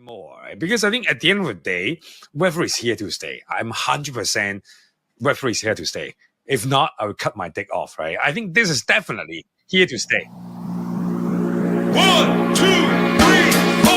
more, right? Because I think at the end of the day, Web3 is here to stay. I'm 100% Web3 is here to stay. If not, I would cut my dick off, right? I think this is definitely here to stay. 1, 2, 3, 4.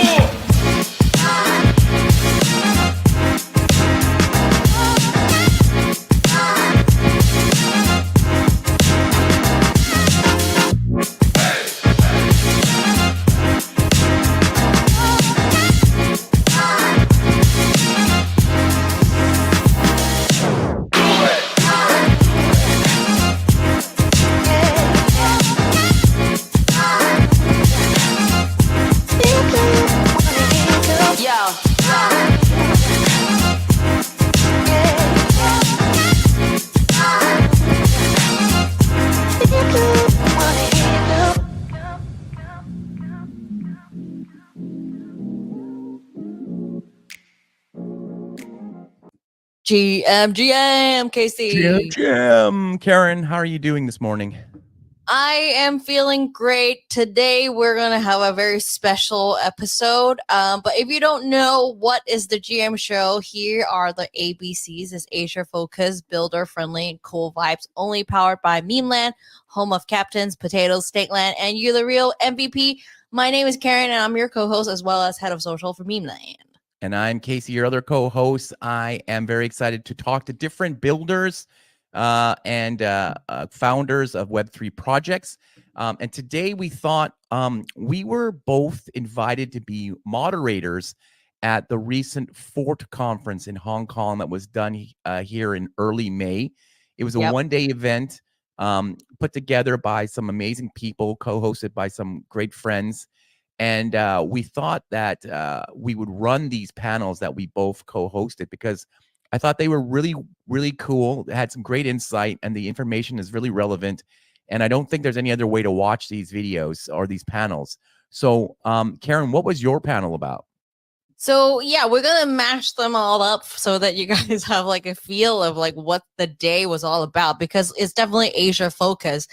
GM, Casey. GM, Karen, how are you doing this morning? I am feeling great. Today, we're going to have a very special episode. But if you don't know what is the GM show, here are the ABCs. It's Asia focused, builder friendly, and cool vibes. Only powered by Memeland, home of captains, potatoes, Stakeland, and you the real MVP. My name is Karen, and I'm your co-host as well as head of social for Memeland. And I'm Casey, your other co-host. I am very excited to talk to different builders and founders of Web3 projects. And today we thought we were both invited to be moderators at the recent Fort conference in Hong Kong that was done here in early May. It was a one-day event put together by some amazing people, co-hosted by some great friends. And we thought that we would run these panels that we both co-hosted because I thought they were really, really cool. They had some great insight and the information is really relevant. And I don't think there's any other way to watch these videos or these panels. So, Karen, what was your panel about? So yeah, we're gonna mash them all up so that you guys have like a feel of like what the day was all about because it's definitely Asia focused.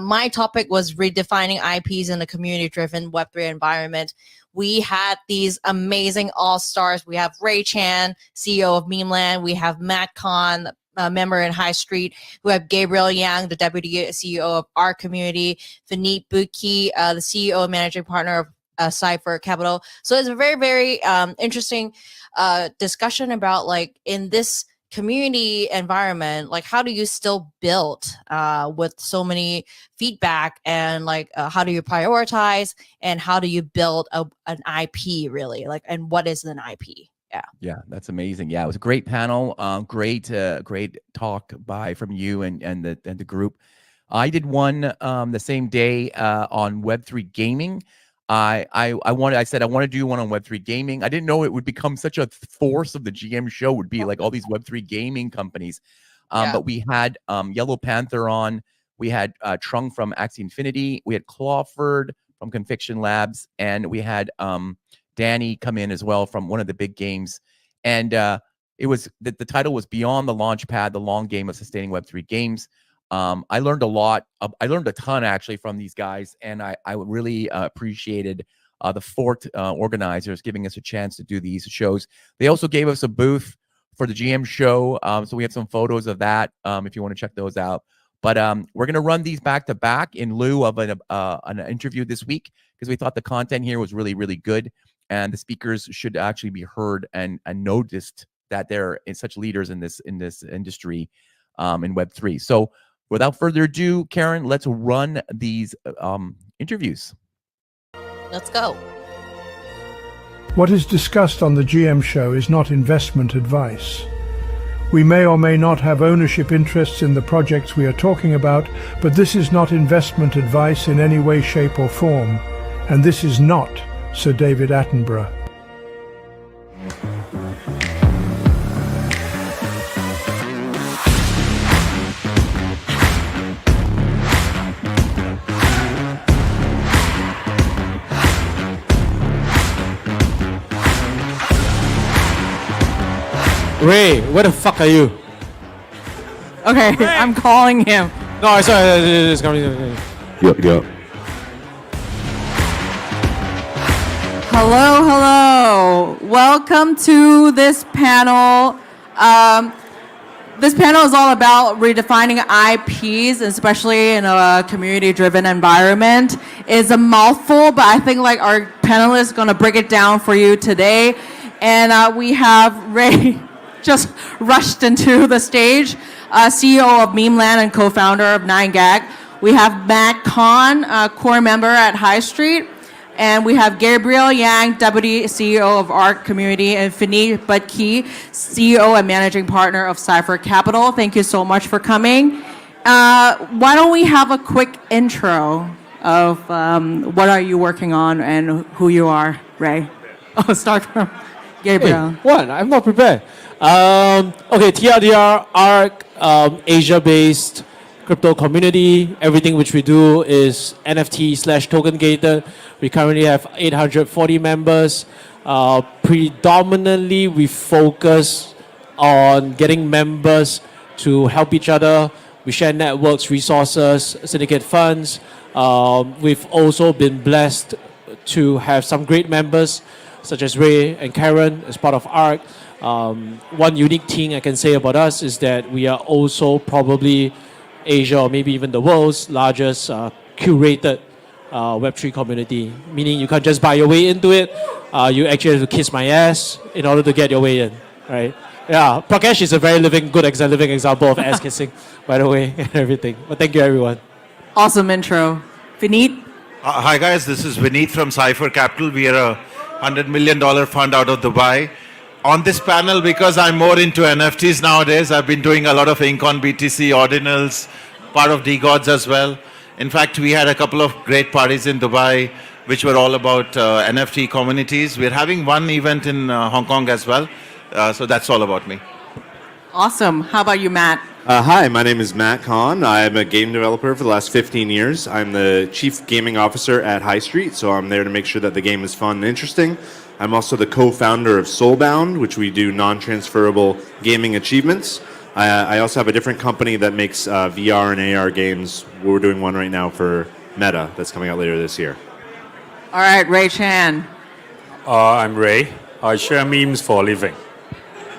My topic was redefining IPs in a community-driven Web3 environment. We had these amazing all-stars. We have Ray Chan, CEO of Memeland. We have Matt Kahn, member in High Street. We have Gabriel Yang, the deputy CEO of our community. Vineet Buki, the CEO and managing partner of Cypher Capital. So it's a very, very interesting discussion about like in this community environment, like how do you still build with so many feedback and like how do you prioritize and how do you build an IP really like and what is an IP? Yeah, that's amazing. Yeah, it was a great panel. Great talk from you and the group. I did one the same day on Web3 gaming. I said I want to do one on Web3 gaming. I didn't know it would become such a force of the GM show would be like all these Web3 gaming companies. But we had Yellow Panther on. We had Trung from Axie Infinity. We had Clawford from Conviction Labs, and we had Danny come in as well from one of the big games. And it was the title was Beyond the Launchpad: The Long Game of Sustaining Web3 Games. I learned a lot. I learned a ton actually from these guys, and I really appreciated the Fort organizers giving us a chance to do these shows. They also gave us a booth for the GM show, so we have some photos of that if you want to check those out. But we're going to run these back to back in lieu of an interview this week because we thought the content here was really, really good, and the speakers should actually be heard and noticed that they're such leaders in this industry in Web3. So, without further ado, Karen, let's run these interviews. Let's go. What is discussed on the GM show is not investment advice. We may or may not have ownership interests in the projects we are talking about, but this is not investment advice in any way, shape or form. And this is not Sir David Attenborough. Ray, where the fuck are you? Okay, Ray. I'm calling him. No, I saw it's coming. Yup. Hello, hello. Welcome to this panel. This panel is all about redefining IPs, especially in a community-driven environment. It's a mouthful, but I think like our panelists are going to break it down for you today. And we have Ray just rushed into the stage, CEO of Memeland and co-founder of 9gag. We have Matt Kahn, core member at High Street. And we have Gabriel Yang, Deputy CEO of ARC Community, and Vineet Bhatti, CEO and Managing Partner of Cypher Capital. Thank you so much for coming. Why don't we have a quick intro of what are you working on and who you are, Ray? Oh, start from Gabriel. Hey, what? I'm not prepared. Okay, TRDR, ARC, Asia-based crypto community. Everything which we do is NFT/token gated. We currently have 840 members. Predominantly, we focus on getting members to help each other. We share networks, resources, syndicate funds. We've also been blessed to have some great members, such as Ray and Karen as part of ARC. One unique thing I can say about us is that we are also probably Asia or maybe even the world's largest curated Web3 community, meaning you can't just buy your way into it. You actually have to kiss my ass in order to get your way in, right? Yeah, Prakash is a very living example of ass kissing, by the way, and everything. But thank you, everyone. Awesome intro. Vineet? Hi guys, this is Vineet from Cypher Capital. We are a $100 million fund out of Dubai. On this panel, because I'm more into NFTs nowadays, I've been doing a lot of ink on BTC, ordinals, part of DGods as well. In fact, we had a couple of great parties in Dubai, which were all about NFT communities. We're having one event in Hong Kong as well. So that's all about me. Awesome. How about you, Matt? Hi, my name is Matt Kahn. I'm a game developer for the last 15 years. I'm the Chief Gaming Officer at High Street, so I'm there to make sure that the game is fun and interesting. I'm also the co-founder of Soulbound, which we do non-transferable gaming achievements. I also have a different company that makes VR and AR games. We're doing one right now for Meta that's coming out later this year. All right, Ray Chan. I'm Ray. I share memes for a living.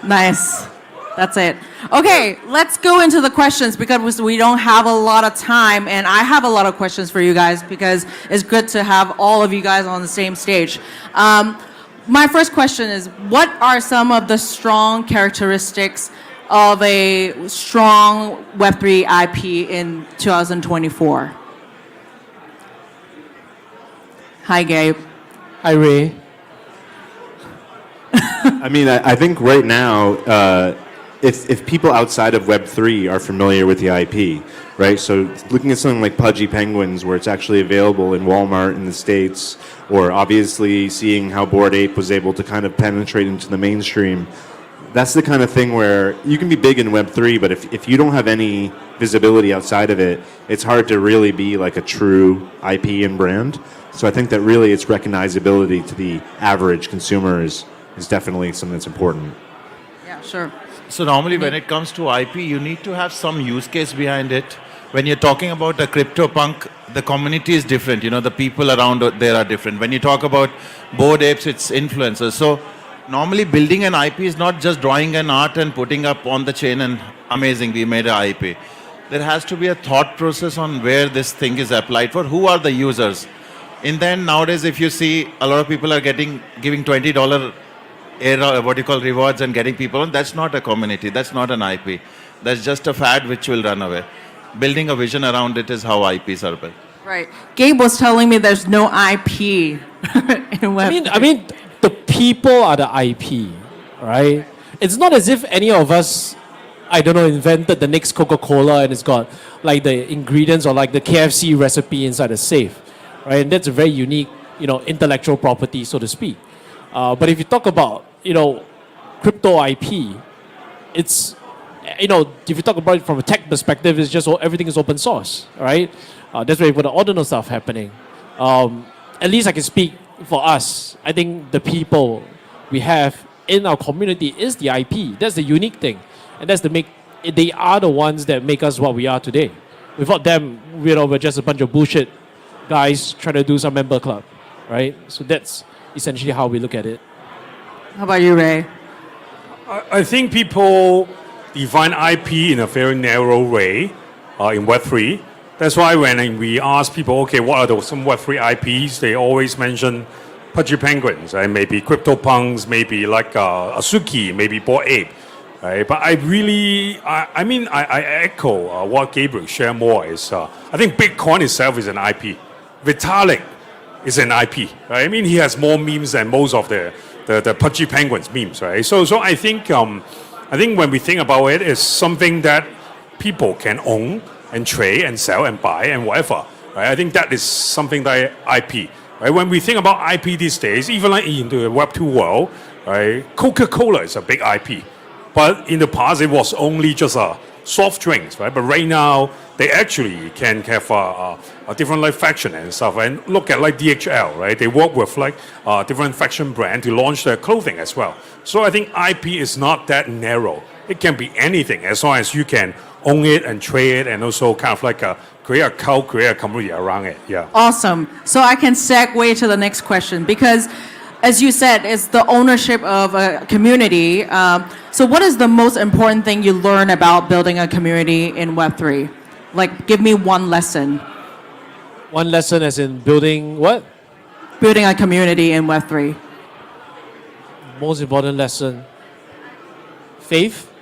Nice. That's it. Okay, let's go into the questions because we don't have a lot of time, and I have a lot of questions for you guys because it's good to have all of you guys on the same stage. My first question is, what are some of the strong characteristics of a strong Web3 IP in 2024? Hi, Gabe. Hi, Ray. I mean, I think right now, if people outside of Web3 are familiar with the IP, right? So looking at something like Pudgy Penguins, where it's actually available in Walmart in the States, or obviously seeing how Bored Ape was able to kind of penetrate into the mainstream, that's the kind of thing where you can be big in Web3, but if you don't have any visibility outside of it, it's hard to really be like a true IP and brand. So I think that really its recognizability to the average consumer is definitely something that's important. Yeah, sure. So normally when it comes to IP, you need to have some use case behind it. When you're talking about a CryptoPunk, the community is different. You know, the people around there are different. When you talk about Bored Apes, it's influencers. So normally building an IP is not just drawing an art and putting up on the chain and amazing, we made an IP. There has to be a thought process on where this thing is applied for. Who are the users? In the end, nowadays, if you see, a lot of people are giving $20 rewards and getting people on. That's not a community. That's not an IP. That's just a fad which will run away. Building a vision around it is how IPs are built. Right. Gabe was telling me there's no IP in Web. I mean, the people are the IP, right? It's not as if any of us, I don't know, invented the next Coca-Cola and it's got like the ingredients or like the KFC recipe inside a safe, right? And that's a very unique, intellectual property, so to speak. But if you talk about, crypto IP, it's, if you talk about it from a tech perspective, it's just everything is open source, right? That's where you put the ordinal stuff happening. At least I can speak for us. I think the people we have in our community is the IP. That's the unique thing. And they are the ones that make us what we are today. Without them, we're just a bunch of bullshit guys trying to do some member club. right? So that's essentially how we look at it. How about you, Ray? I think people define IP in a very narrow way in Web3. That's why when we ask people, okay, what are some Web3 IPs, they always mention Pudgy Penguins, right? Maybe CryptoPunks, maybe like Asuki, maybe Bored Ape. Right? But I really, I echo what Gabriel shared more is, I think Bitcoin itself is an IP. Vitalik is an IP, right? I mean, he has more memes than most of the Pudgy Penguins memes, right? So I think when we think about it, it's something that people can own and trade and sell and buy and whatever, right? I think that is something like IP, right? When we think about IP these days, even like in the Web2 world, right? Coca-Cola is a big IP. But in the past, it was only just soft drinks, right? But right now, they actually can have a different like faction and stuff. And look at like DHL, right? They work with like different faction brand to launch their clothing as well. So I think IP is not that narrow. It can be anything as long as you can own it and trade it, and also kind of like create a cult, create a community around it. Yeah. Awesome. So I can segue to the next question because, as you said, it's the ownership of a community. So what is the most important thing you learn about building a community in Web3? Like, give me one lesson. One lesson as in building what? Building a community in Web3. Most important lesson. Faith.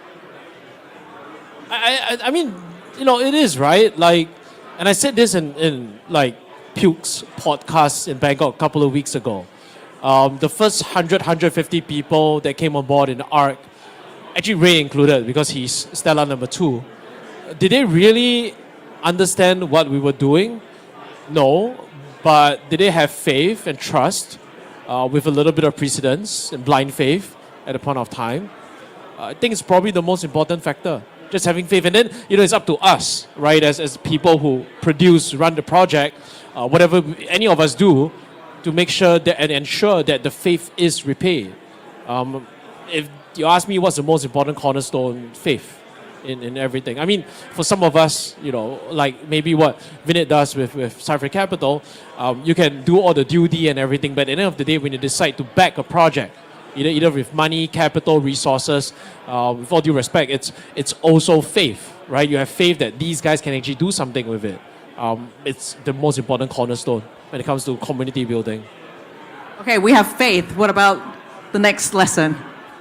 I mean, you know, it is, right? Like, and I said this in like Puke's podcast in Bangkok a couple of weeks ago. The first 150 people that came on board in the ARC, actually Ray included because he's Stella number 2, did they really understand what we were doing? No, but did they have faith and trust with a little bit of precedence and blind faith at a point of time? I think it's probably the most important factor, just having faith. And then, you know, it's up to us, right, as people who produce, run the project, whatever any of us do, to make sure that and ensure that the faith is repaid. If you ask me what's the most important cornerstone, faith in everything. I mean, for some of us, you know, like maybe what Vinit does with Cypher Capital, you can do all the due D and everything, but at the end of the day, when you decide to back a project, either with money, capital, resources, with all due respect, it's also faith, right? You have faith that these guys can actually do something with it. It's the most important cornerstone when it comes to community building. Okay, we have faith. What about the next lesson?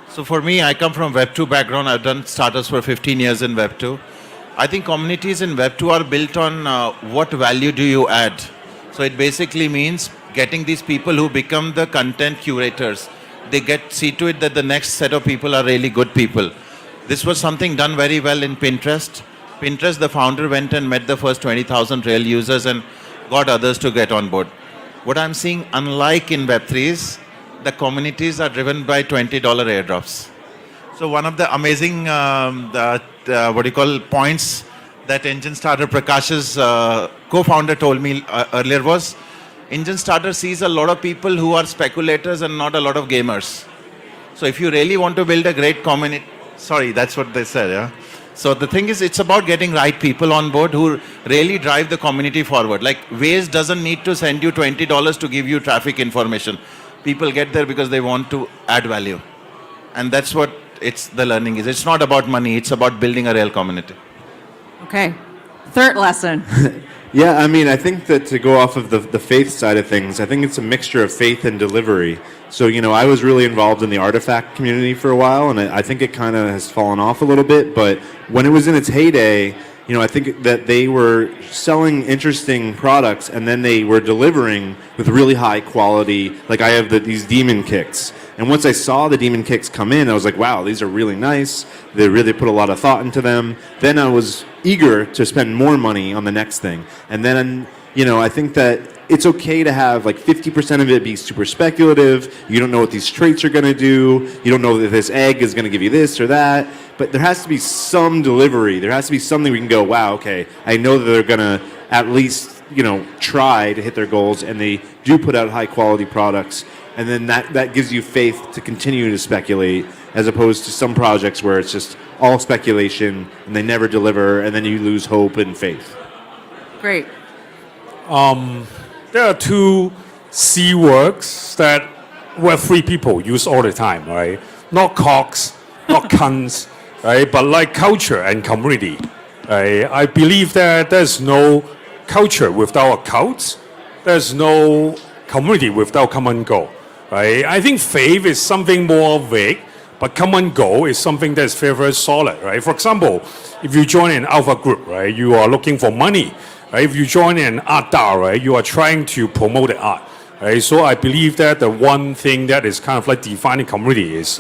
So for me, I come from Web2 background. I've done startups for 15 years in Web2. I think communities in Web2 are built on what value do you add. So it basically means getting these people who become the content curators. They see to it that the next set of people are really good people. This was something done very well in Pinterest. Pinterest, the founder went and met the first 20,000 real users and got others to get on board. What I'm seeing, unlike in Web3, is the communities are driven by $20 airdrops. So one of the amazing, points that Engine Starter Prakash's co-founder told me earlier was, Engine Starter sees a lot of people who are speculators and not a lot of gamers. So if you really want to build a great community, sorry, that's what they said, yeah? So the thing is, it's about getting right people on board who really drive the community forward. Like Waze doesn't need to send you $20 to give you traffic information. People get there because they want to add value. And that's what the learning is. It's not about money, it's about building a real community. Okay, third lesson. Yeah, I mean, I think that to go off of the faith side of things, I think it's a mixture of faith and delivery. So, you know, I was really involved in the artifact community for a while, and I think it kind of has fallen off a little bit. But when it was in its heyday, you know, I think that they were selling interesting products, and then they were delivering with really high quality. Like I have these demon kicks. And once I saw the demon kicks come in, I was like, wow, these are really nice. They really put a lot of thought into them. Then I was eager to spend more money on the next thing. And then, you know, I think that it's okay to have like 50% of it be super speculative. You don't know what these traits are going to do. You don't know that this egg is going to give you this or that. But there has to be some delivery. There has to be something we can go, wow, okay, I know that they're going to at least, you know, try to hit their goals, and they do put out high quality products. And then that gives you faith to continue to speculate, as opposed to some projects where it's just all speculation and they never deliver, and then you lose hope and faith. Great. There are two C words that Web3 people use all the time, right? Not cocks, not cunts, right? But like culture and community. Right? I believe that there's no culture without a cult. There's no community without common goal. Right? I think faith is something more vague, but common goal is something that's very, very solid. Right? For example, if you join an alpha group, right, you are looking for money. Right? If you join an art DAO, right, you are trying to promote the art. Right? So I believe that the one thing that is kind of like defining community is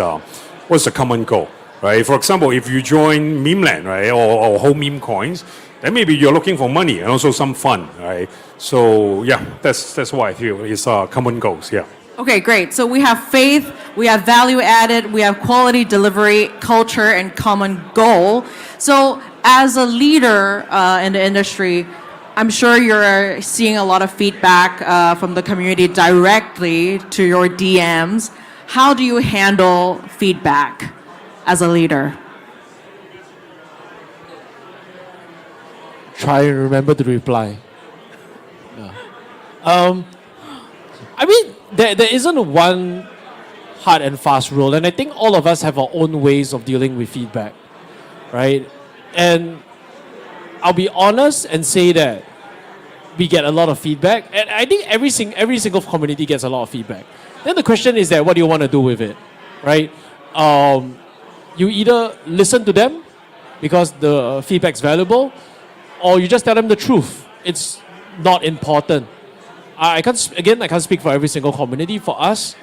what's the common goal. Right? For example, if you join Memeland, right, or hold meme coins, then maybe you're looking for money and also some fun, right? So yeah, that's what I feel is common goals. Yeah. Okay, great. So we have faith, we have value added, we have quality delivery, culture, and common goal. So as a leader in the industry, I'm sure you're seeing a lot of feedback from the community directly to your DMs. How do you handle feedback as a leader? Try and remember to reply. Yeah. I mean, there isn't one hard and fast rule, and I think all of us have our own ways of dealing with feedback, right? And I'll be honest and say that we get a lot of feedback, and I think every single community gets a lot of feedback. Then the question is that what do you want to do with it, right? You either listen to them because the feedback's valuable, or you just tell them the truth. It's not important. I can't speak for every single community. For us,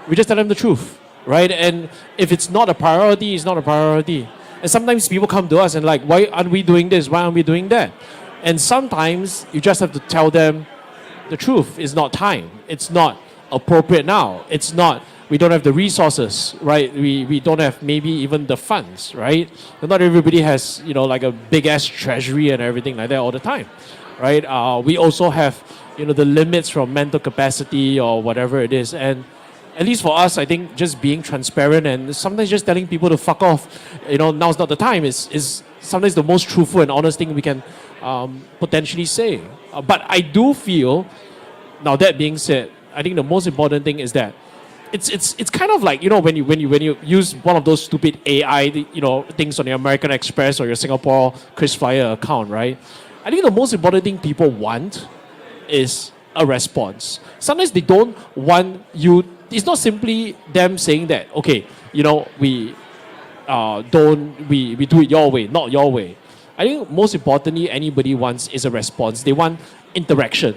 we just tell them the truth, right? And if it's not a priority, it's not a priority. And sometimes people come to us and like, why aren't we doing this? Why aren't we doing that? And sometimes you just have to tell them the truth. It's not time. It's not appropriate now. It's not, we don't have the resources, right? We don't have maybe even the funds, right? And not everybody has, like a big ass treasury and everything like that all the time, right? We also have, the limits from mental capacity or whatever it is. And at least for us, I think just being transparent and sometimes just telling people to fuck off, now's not the time is sometimes the most truthful and honest thing we can potentially say. But I do feel, now that being said, I think the most important thing is that it's kind of like, when you use one of those stupid AI, things on your American Express or your Singapore KrisFlyer account, right? I think the most important thing people want is a response. Sometimes they don't want you. It's not simply them saying that, okay, we do it your way, not your way. I think most importantly, anybody wants is a response. They want interaction,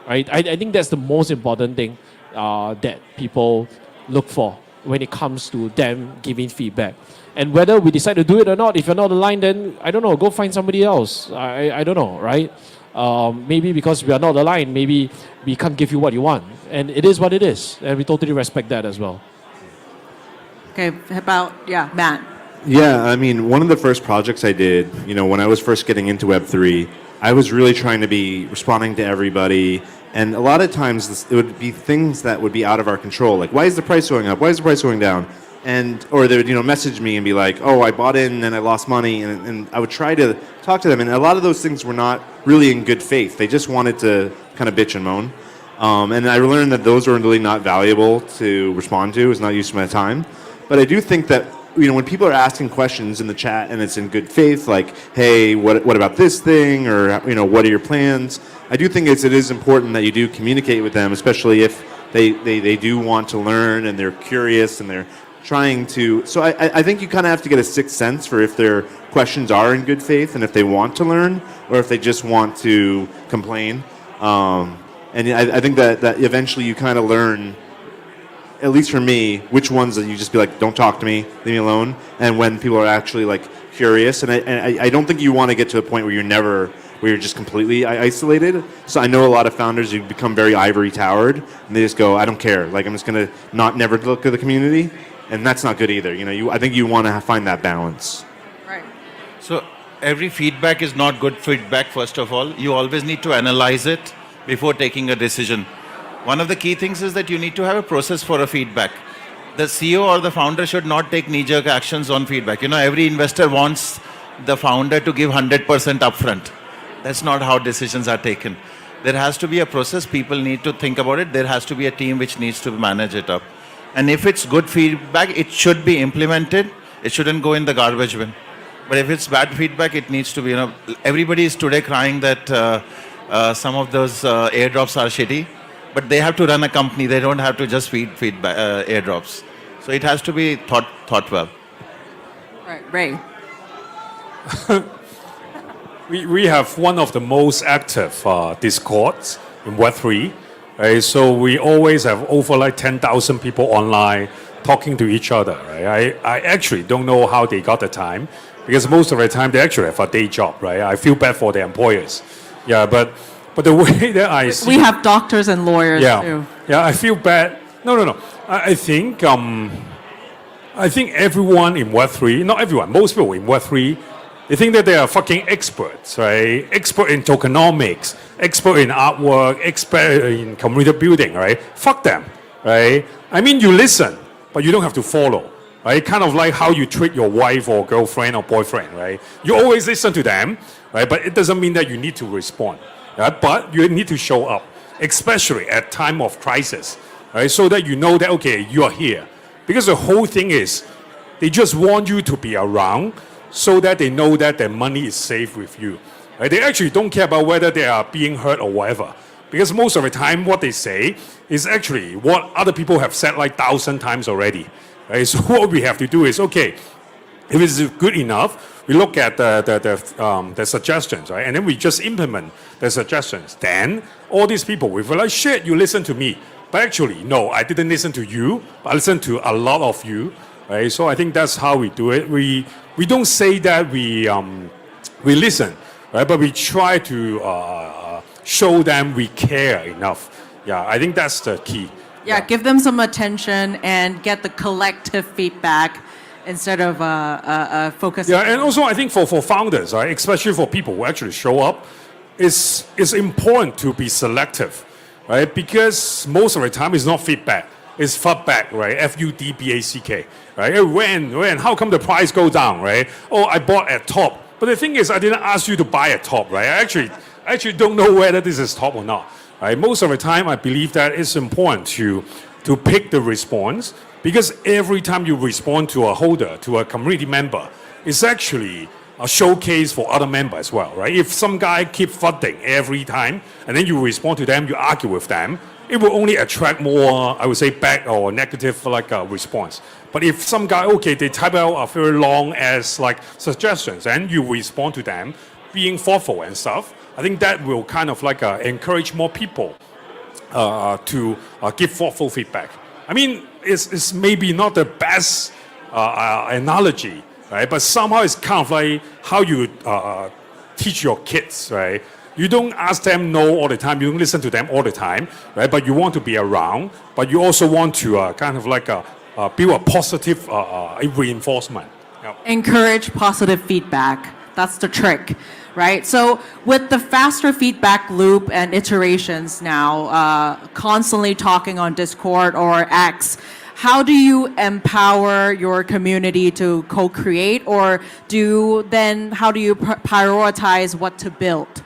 right? I think that's the most important thing that people look for when it comes to them giving feedback. And whether we decide to do it or not, if you're not aligned, then I don't know, go find somebody else. I don't know, right? Maybe because we are not aligned, maybe we can't give you what you want. And it is what it is. And we totally respect that as well. Okay, Matt. Yeah, I mean, one of the first projects I did, when I was first getting into Web3, I was really trying to be responding to everybody. And a lot of times it would be things that would be out of our control. Like, why is the price going up? Why is the price going down? Or they would, message me and be like, oh, I bought in and I lost money. And I would try to talk to them. And a lot of those things were not really in good faith. They just wanted to kind of bitch and moan. And I learned that those were really not valuable to respond to. It's not used to my time. But I do think that, when people are asking questions in the chat and it's in good faith, like, hey, what about this thing? Or, what are your plans? I do think it is important that you do communicate with them, especially if they do want to learn and they're curious and they're trying to. So I think you kind of have to get a sixth sense for if their questions are in good faith and if they want to learn or if they just want to complain. And I think that eventually you kind of learn, at least for me, which ones that you just be like, don't talk to me, leave me alone, and when people are actually like curious. And I don't think you want to get to a point where you're just completely isolated. So I know a lot of founders who become very ivory towered and they just go, I don't care. Like, I'm just gonna never look at the community, and that's not good either. I think you want to find that balance. Right. So every feedback is not good feedback. First of all, you always need to analyze it before taking a decision. One of the key things is that you need to have a process for a feedback. The CEO or the founder should not take knee-jerk actions on feedback. Every investor wants the founder to give 100% upfront. That's not how decisions are taken. There has to be a process. People need to think about it. There has to be a team which needs to manage it up. And if it's good feedback, it should be implemented. It shouldn't go in the garbage bin. But if it's bad feedback, it needs to be, everybody is today crying that some of those airdrops are shitty, but they have to run a company. They don't have to just feed feedback airdrops. So it has to be thought well. Right, Ray. We have one of the most active Discords in Web3. Right? So we always have over like 10,000 people online talking to each other. Right? I actually don't know how they got the time, because most of the time they actually have a day job. Right? I feel bad for their employers. Yeah, but the way that I see... We have doctors and lawyers too. Yeah, I feel bad. No. I think everyone in Web3, not everyone, most people in Web3, they think that they are fucking experts, right? Expert in tokenomics, expert in artwork, expert in community building, right? Fuck them, right? I mean, you listen, but you don't have to follow, right? Kind of like how you treat your wife or girlfriend or boyfriend, right? You always listen to them, right? But it doesn't mean that you need to respond, right? But you need to show up, especially at time of crisis, right? So that you know that, okay, you are here. Because the whole thing is, they just want you to be around so that they know that their money is safe with you. Right? They actually don't care about whether they are being hurt or whatever. Because most of the time, what they say is actually what other people have said like 1,000 times already. Right? So what we have to do is, okay, if it's good enough, we look at the suggestions, right? And then we just implement the suggestions. Then all these people, we feel like, shit, you listen to me. But actually, no, I didn't listen to you, but I listened to a lot of you. Right? So I think that's how we do it. We don't say that we listen, right? But we try to show them we care enough. Yeah, I think that's the key. Yeah, give them some attention and get the collective feedback instead of focusing. Yeah, and also I think for founders, right, especially for people who actually show up, it's important to be selective, right? Because most of the time it's not feedback. It's FUDBACK, right? FUDBACK, right? When? How come the price go down, right? Oh, I bought at top. But the thing is, I didn't ask you to buy at top, right? I actually don't know whether this is top or not, right? Most of the time, I believe that it's important to pick the response, because every time you respond to a holder, to a community member, it's actually a showcase for other members as well, right? If some guy keep FUDing every time, and then you respond to them, you argue with them, it will only attract more, I would say, bad or negative response. But if some guy, okay, they type out a very long as suggestions, and you respond to them, being thoughtful and stuff, I think that will kind of encourage more people to give thoughtful feedback. I mean, it's maybe not the best analogy, right? But somehow it's kind of like how you teach your kids, right? You don't ask them no all the time. You don't listen to them all the time, right? But you want to be around. But you also want to kind of build a positive reinforcement. Yep. Encourage positive feedback. That's the trick, right? So with the faster feedback loop and iterations now, constantly talking on Discord or X, how do you empower your community to co-create, or how do you prioritize what to build?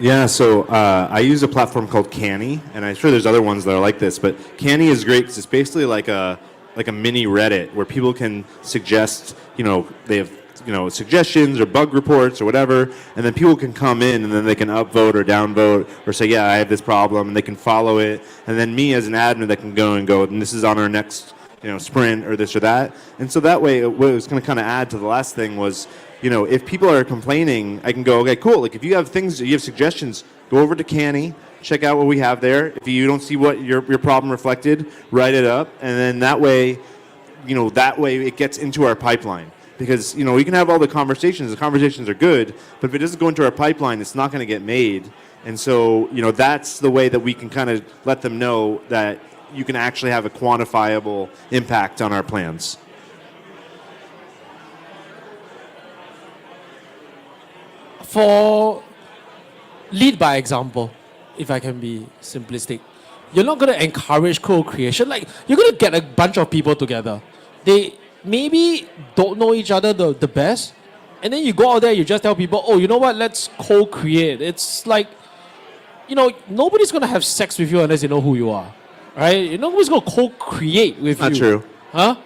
Yeah, so I use a platform called Canny, and I'm sure there's other ones that are like this, but Canny is great because it's basically like a mini Reddit where people can suggest, they have suggestions or bug reports or whatever, and then people can come in and then they can upvote or downvote or say, yeah, I have this problem, and they can follow it, and then me as an admin that can go and this is on our next sprint or this or that. And so that way, what it was going to kind of add to the last thing was, if people are complaining, I can go, okay, cool. Like if you have suggestions, go over to Canny, check out what we have there. If you don't see what your problem reflected, write it up, and then that way it gets into our pipeline. Because we can have all the conversations are good, but if it doesn't go into our pipeline, it's not going to get made. And so that's the way that we can kind of let them know that you can actually have a quantifiable impact on our plans. For lead by example, if I can be simplistic, you're not going to encourage co-creation. You're going to get a bunch of people together. They maybe don't know each other the best, and then you go out there, you just tell people, oh, you know what, let's co-create. It's like nobody's gonna have sex with you unless they know who you are, right? Nobody's gonna co-create with you. Not true. Huh?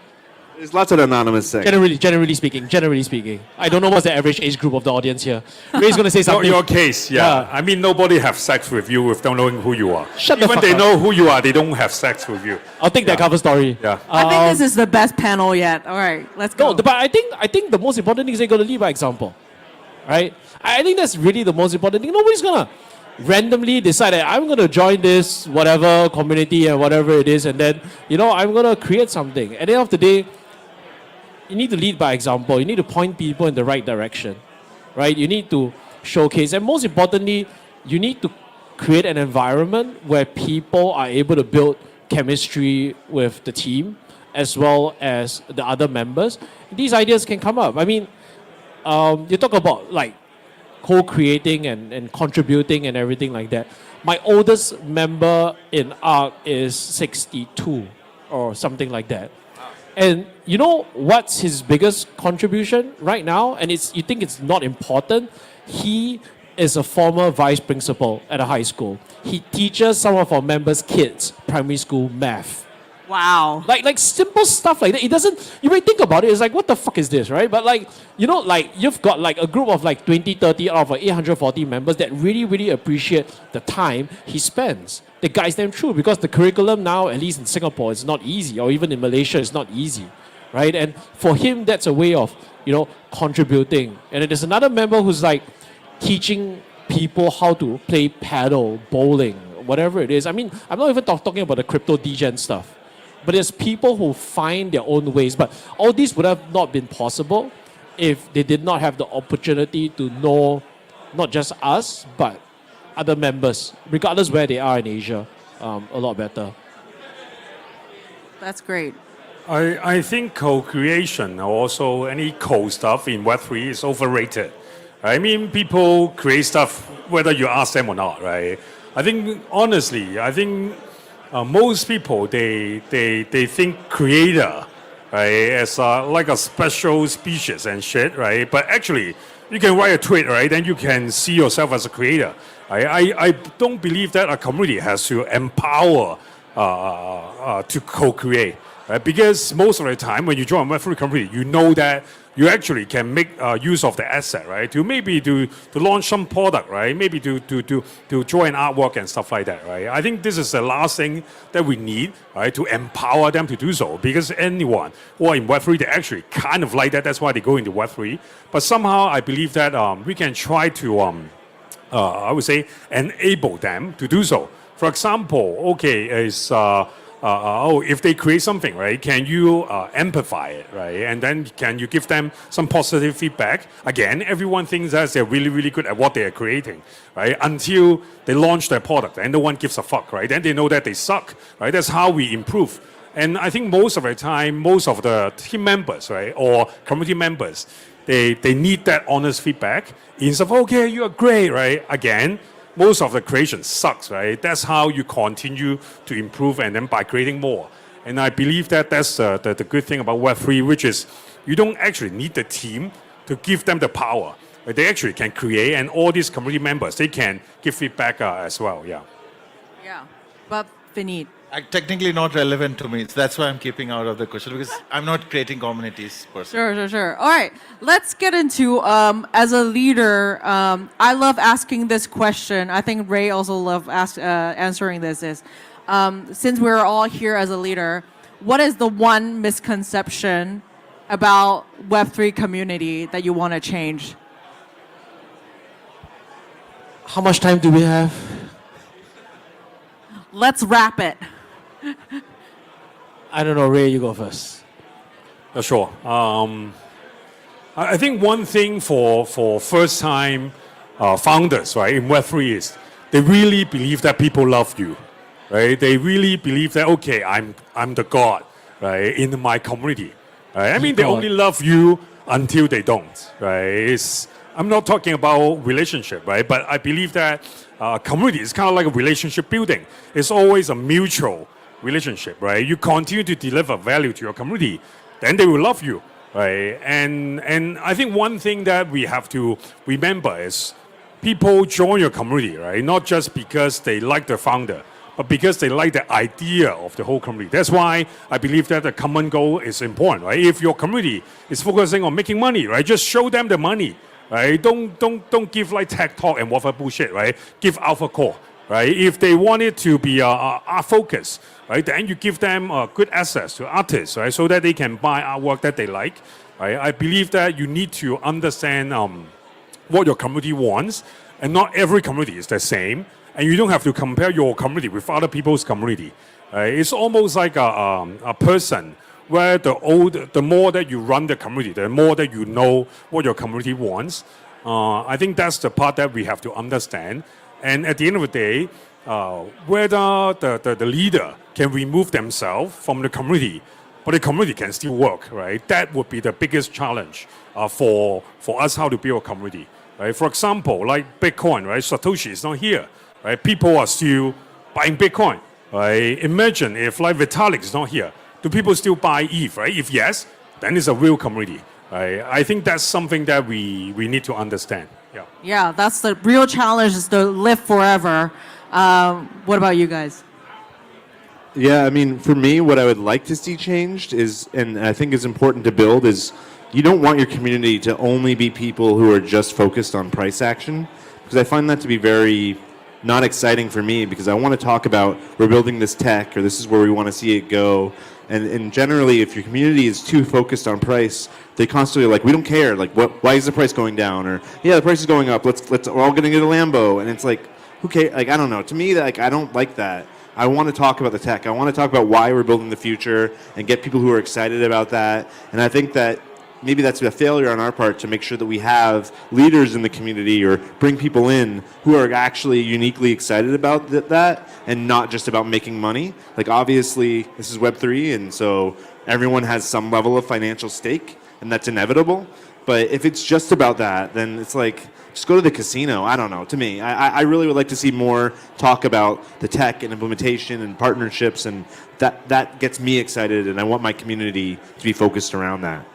There's lots of anonymous sex. Generally speaking. I don't know what's the average age group of the audience here. Ray's gonna say Not something. your case, yeah. I mean, nobody have sex with you without knowing who you are. Shut the Even fuck they up. know who you are, they don't have sex with you. I'll take that cover story. Yeah. I think this is the best panel yet. All right, let's go. No, but I think the most important thing is they're gonna lead by example, right? I think that's really the most important thing. Nobody's gonna randomly decide that I'm gonna join this whatever community and whatever it is, and then I'm gonna create something. At the end of the day, you need to lead by example. You need to point people in the right direction, right? You need to showcase, and most importantly, you need to create an environment where people are able to build chemistry with the team as well as the other members. These ideas can come up. I mean, you talk about like co-creating and contributing and everything like that. My oldest member in ARC is 62 or something like that. And you know what's his biggest contribution right now? And you think it's not important? He is a former vice principal at a high school. He teaches some of our members' kids primary school math. Wow. Like simple stuff like that. It doesn't, you may think about it, it's like, what the fuck is this, right? But you've got like a group of like 20, 30 out of 840 members that really, really appreciate the time he spends. That guides them through, because the curriculum now, at least in Singapore, is not easy, or even in Malaysia, it's not easy, right? And for him, that's a way of, contributing. And then there's another member who's like teaching people how to play paddle, bowling, whatever it is. I mean, I'm not even talking about the crypto degen stuff. But there's people who find their own ways. But all this would have not been possible if they did not have the opportunity to know not just us, but other members, regardless where they are in Asia, a lot better. That's great. I think co-creation, or also any co-stuff in Web3 is overrated. I mean, people create stuff whether you ask them or not, right? I think, honestly, most people, they think creator, right, as like a special species and shit, right? But actually, you can write a tweet, right? Then you can see yourself as a creator. I don't believe that a community has to empower to co-create, right? Because most of the time when you join a Web3 community, you know that you actually can make use of the asset, right? To maybe to launch some product, right? Maybe to join artwork and stuff like that, right? I think this is the last thing that we need, right? To empower them to do so. Because anyone who are in Web3, they actually kind of like that. That's why they go into Web3. But somehow I believe that we can try to, I would say, enable them to do so. For example, okay, is if they create something, right, can you amplify it, right? And then can you give them some positive feedback? Again, everyone thinks that they're really, really good at what they are creating, right? Until they launch their product and no one gives a fuck, right? Then they know that they suck, right? That's how we improve. And I think most of the time, most of the team members, right, or community members, they need that honest feedback instead of, okay, you are great, right? Again, most of the creation sucks, right? That's how you continue to improve, and then by creating more. And I believe that that's the good thing about Web3, which is you don't actually need the team to give them the power. They actually can create, and all these community members, they can give feedback as well, yeah. Yeah, but Vinit. Technically not relevant to me. So that's why I'm keeping out of the question, because I'm not creating communities personally. Sure. All right, let's get into, as a leader, I love asking this question. I think Ray also loves answering this is, since we're all here as a leader, what is the one misconception about Web3 community that you want to change? How much time do we have? Let's wrap it. I don't know, Ray, you go first. Sure. I think one thing for first-time founders, right, in Web3 is they really believe that people love you, right? They really believe that, okay, I'm the god, right, in my community. Right? I mean, they only love you until they don't, right? I'm not talking about relationship, right? But I believe that community is kind of like a relationship building. It's always a mutual relationship, right? You continue to deliver value to your community, then they will love you, right? And I think one thing that we have to remember is people join your community, right? Not just because they like the founder, but because they like the idea of the whole community. That's why I believe that the common goal is important, right? If your community is focusing on making money, right, just show them the money, right? Don't give like tech talk and whatever bullshit, right? Give alpha core, right? If they want it to be a focus, right, then you give them good access to artists, right, so that they can buy artwork that they like, right? I believe that you need to understand what your community wants, and not every community is the same, and you don't have to compare your community with other people's community. It's almost like a person where the more that you run the community, the more that you know what your community wants. I think that's the part that we have to understand. And at the end of the day, whether the leader can remove themselves from the community, but the community can still work, right? That would be the biggest challenge for us how to build a community, right? For example, like Bitcoin, right? Satoshi is not here, right? People are still buying Bitcoin, right? Imagine if like Vitalik is not here, do people still buy ETH, right? If yes, then it's a real community, right? I think that's something that we need to understand. Yeah. Yeah, that's the real challenge, is to live forever. What about you guys? Yeah, I mean, for me, what I would like to see changed is, and I think is important to build, is you don't want your community to only be people who are just focused on price action, because I find that to be very not exciting for me, because I want to talk about we're building this tech, or this is where we want to see it go. And generally, if your community is too focused on price, they constantly like, we don't care, like, why is the price going down? Or, yeah, the price is going up, let's we're all going to get a Lambo. And it's like, who cares? Like, I don't know. To me, like, I don't like that. I want to talk about the tech. I want to talk about why we're building the future and get people who are excited about that. And I think that maybe that's a failure on our part to make sure that we have leaders in the community or bring people in who are actually uniquely excited about that and not just about making money. Like, obviously, this is Web3, and so everyone has some level of financial stake, and that's inevitable. But if it's just about that, then it's like, just go to the casino. I don't know. To me, I really would like to see more talk about the tech and implementation and partnerships, and that gets me excited, and I want my community to be focused around that.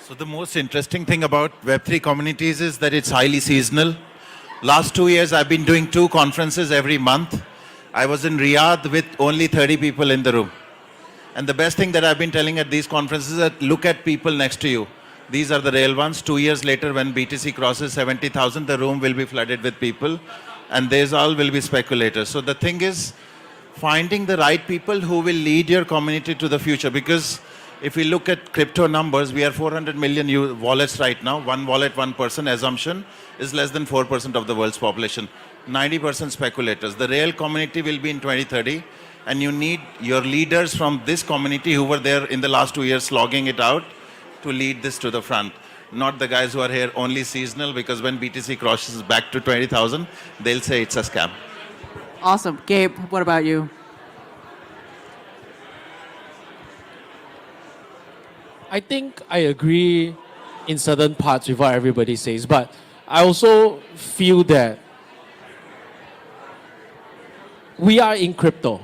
So the most interesting thing about Web3 communities is that it's highly seasonal. Last 2 years, I've been doing 2 conferences every month. I was in Riyadh with only 30 people in the room. And the best thing that I've been telling at these conferences is that look at people next to you. These are the real ones. 2 years later, when BTC crosses 70,000, the room will be flooded with people. And these all will be speculators. So the thing is finding the right people who will lead your community to the future. Because if we look at crypto numbers, we are 400 million wallets right now. One wallet, one person. Assumption is less than 4% of the world's population. 90% speculators. The real community will be in 2030. And you need your leaders from this community who were there in the last 2 years slogging it out to lead this to the front. Not the guys who are here only seasonal, because when BTC crosses back to 20,000, they'll say it's a scam. Awesome. Gabe, what about you? I think I agree in certain parts with what everybody says, but I also feel that we are in crypto.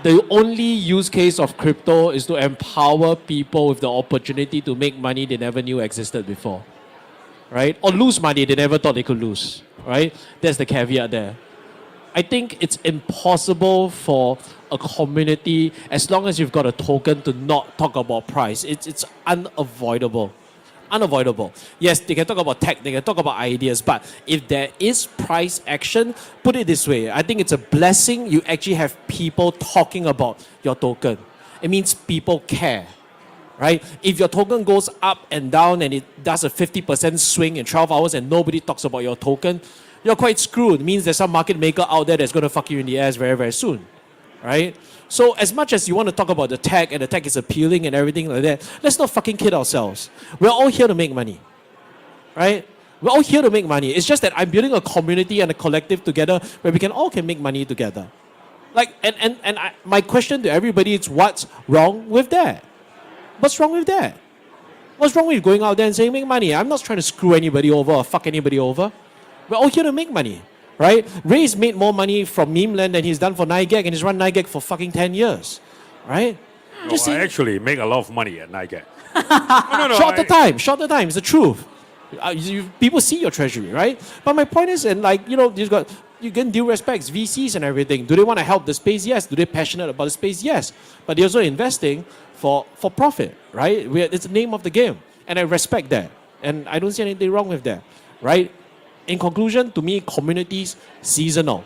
The only use case of crypto is to empower people with the opportunity to make money they never knew existed before, right? Or lose money they never thought they could lose, right? That's the caveat there. I think it's impossible for a community, as long as you've got a token, to not talk about price. It's unavoidable. Unavoidable. Yes, they can talk about tech, they can talk about ideas, but if there is price action, put it this way, I think it's a blessing you actually have people talking about your token. It means people care, right? If your token goes up and down and it does a 50% swing in 12 hours and nobody talks about your token, you're quite screwed. It means there's some market maker out there that's going to fuck you in the ass very, very soon, right? So as much as you want to talk about the tech and the tech is appealing and everything like that, let's not fucking kid ourselves. We're all here to make money, right? We're all here to make money. It's just that I'm building a community and a collective together where we can make money together. Like, my question to everybody is, what's wrong with that? What's wrong with that? What's wrong with going out there and saying make money? I'm not trying to screw anybody over or fuck anybody over. We're all here to make money, right? Ray's made more money from Memeland than he's done for NiGag, and he's run NiGag for fucking 10 years, right? I actually make a lot of money at NiGag. Short the time, it's the truth. People see your treasury, right? But my point is, and like, you get due respects, VCs and everything. Do they want to help the space? Yes. Do they passionate about the space? Yes. But they're also investing for profit, right? It's the name of the game. And I respect that. And I don't see anything wrong with that, right? In conclusion, to me, communities, seasonal.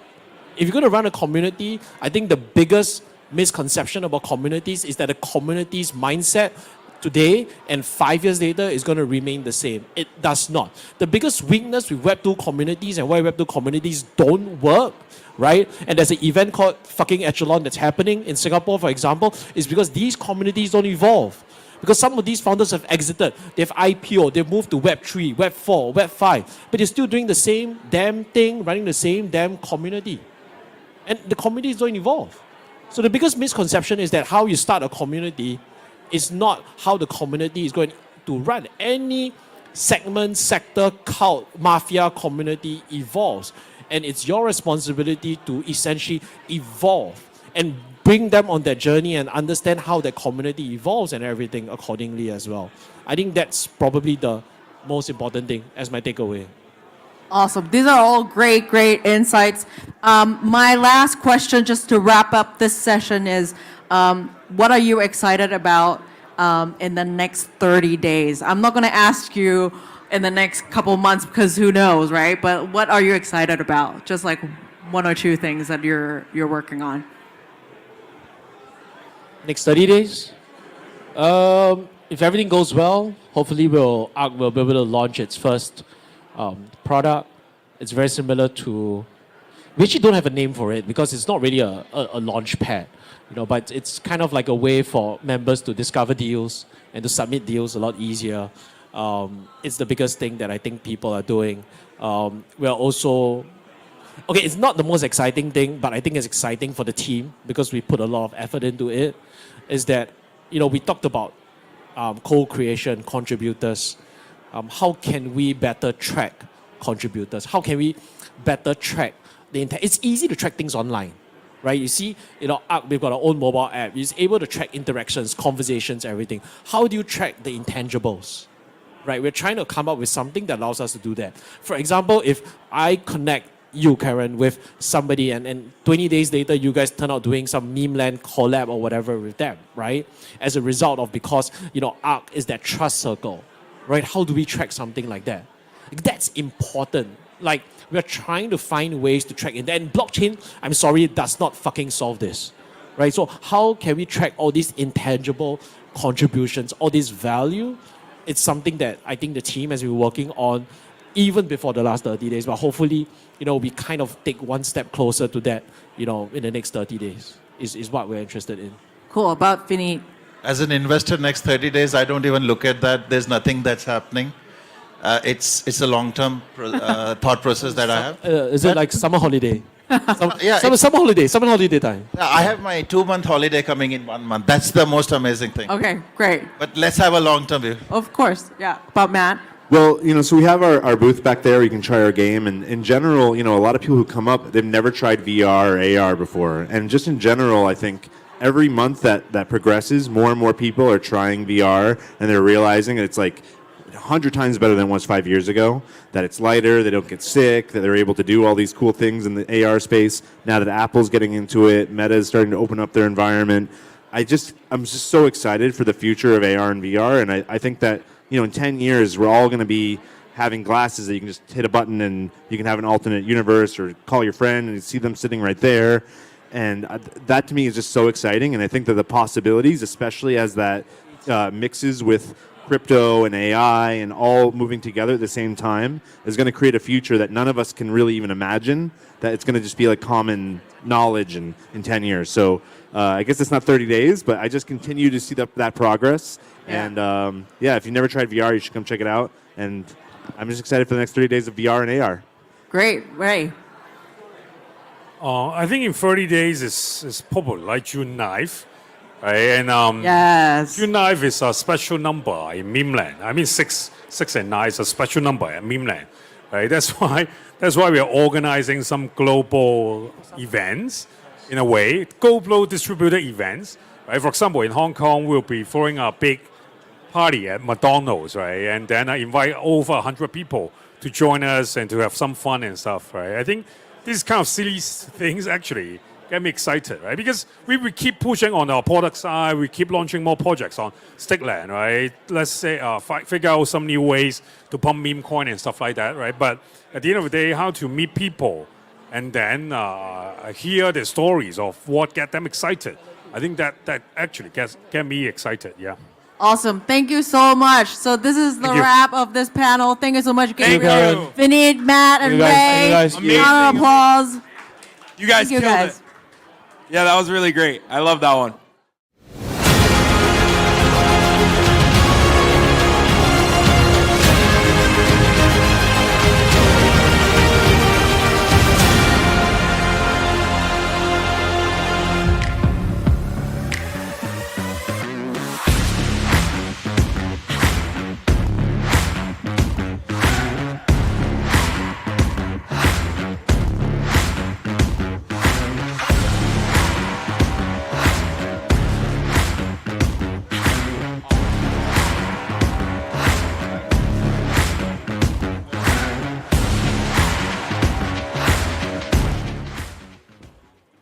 If you're going to run a community, I think the biggest misconception about communities is that the community's mindset today and 5 years later is going to remain the same. It does not. The biggest weakness with Web2 communities and why Web2 communities don't work, right? And there's an event called fucking Echelon that's happening in Singapore, for example, is because these communities don't evolve. Because some of these founders have exited, they've IPO, they've moved to Web3, Web4, Web5, but they're still doing the same damn thing, running the same damn community. And the communities don't evolve. So the biggest misconception is that how you start a community is not how the community is going to run. Any segment, sector, cult, mafia community evolves. And it's your responsibility to essentially evolve and bring them on that journey and understand how that community evolves and everything accordingly as well. I think that's probably the most important thing as my takeaway. Awesome. These are all great, great insights. My last question, just to wrap up this session, is what are you excited about in the next 30 days? I'm not going to ask you in the next couple months because who knows, right? But what are you excited about? Just like one or two things that you're working on. Next 30 days? If everything goes well, hopefully ARC will be able to launch its first product. It's very similar to, we actually don't have a name for it because it's not really a Launchpad, but it's kind of like a way for members to discover deals and to submit deals a lot easier. It's the biggest thing that I think people are doing. We are also, okay, it's not the most exciting thing, but I think it's exciting for the team because we put a lot of effort into it, is that, we talked about co-creation, contributors. How can we better track contributors? How can we better track the intent? It's easy to track things online, right? You see, ARC, we've got our own mobile app. It's able to track interactions, conversations, everything. How do you track the intangibles, right? We're trying to come up with something that allows us to do that. For example, if I connect you, Karen, with somebody and 20 days later, you guys turn out doing some Memeland collab or whatever with them, right? As a result of, because, ARC is that trust circle. Right? How do we track something like that? That's important. Like, we're trying to find ways to track it. And blockchain, I'm sorry, does not fucking solve this. Right? So how can we track all these intangible contributions, all this value? It's something that I think the team has been working on even before the last 30 days. But hopefully, we kind of take one step closer to that, in the next 30 days is what we're interested in. Cool. About Vinny. As an investor, next 30 days, I don't even look at that. There's nothing that's happening. It's a long-term thought process that I have. Is it like summer holiday? Yeah, summer holiday time. I have my 2-month holiday coming in 1 month. That's the most amazing thing. Okay, great. But let's have a long-term view. Of course, yeah. About Matt. Well, so we have our booth back there. You can try our game. And in general, a lot of people who come up, they've never tried VR or AR before. And just in general, I think every month that progresses, more and more people are trying VR, and they're realizing that it's like 100 times better than it was 5 years ago, that it's lighter, they don't get sick, that they're able to do all these cool things in the AR space. Now that Apple's getting into it, Meta is starting to open up their environment. I'm just so excited for the future of AR and VR, and I think that, in 10 years, we're all going to be having glasses that you can just hit a button and you can have an alternate universe or call your friend and you see them sitting right there. And that to me is just so exciting. And I think that the possibilities, especially as that mixes with crypto and AI and all moving together at the same time, is going to create a future that none of us can really even imagine, that it's going to just be like common knowledge in 10 years. So I guess it's not 30 days, but I just continue to see that progress. Yeah. And if you've never tried VR, you should come check it out. And I'm just excited for the next 30 days of VR and AR. Great. Ray. I think in 30 days is probably like June 9th, right? And yes. June 9th is a special number in Memeland. I mean, 6 and 9 is a special number at Memeland, right? That's why we are organizing some global events, in a way, global distributed events, right? For example, in Hong Kong, we'll be throwing a big party at McDonald's, right? And then I invite over 100 people to join us and to have some fun and stuff, right? I think these kind of silly things actually get me excited, right? Because we keep pushing on our product side, we keep launching more projects on Stickland, right? Let's say figure out some new ways to pump meme coin and stuff like that, right? But at the end of the day, how to meet people and then hear the stories of what get them excited. I think that actually get me excited, yeah. Awesome. Thank you so much. So this is the Thank you. wrap of this panel. Thank you so much, Thank Gabriel, you. Vinny, Matt, and Ray. Thank you guys. Round of applause. You guys Thank you killed guys. it. Yeah, that was really great. I love that one.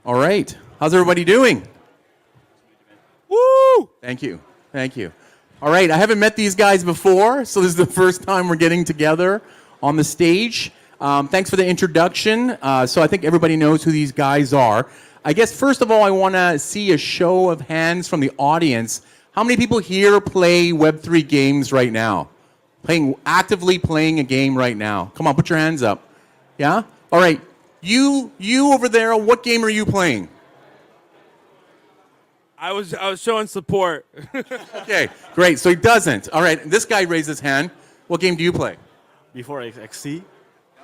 All right. How's everybody doing? Woo! Thank you. Thank you. All right. I haven't met these guys before, so this is the first time we're getting together on the stage. Thanks for the introduction. So I think everybody knows who these guys are. I guess, first of all, I want to see a show of hands from the audience. How many people here play Web3 games right now? Actively playing a game right now? Come on, put your hands up. Yeah? All right. You over there, what game are you playing? I was showing support. Okay, great. So he doesn't. All right, this guy raised his hand. What game do you play? Before Axie,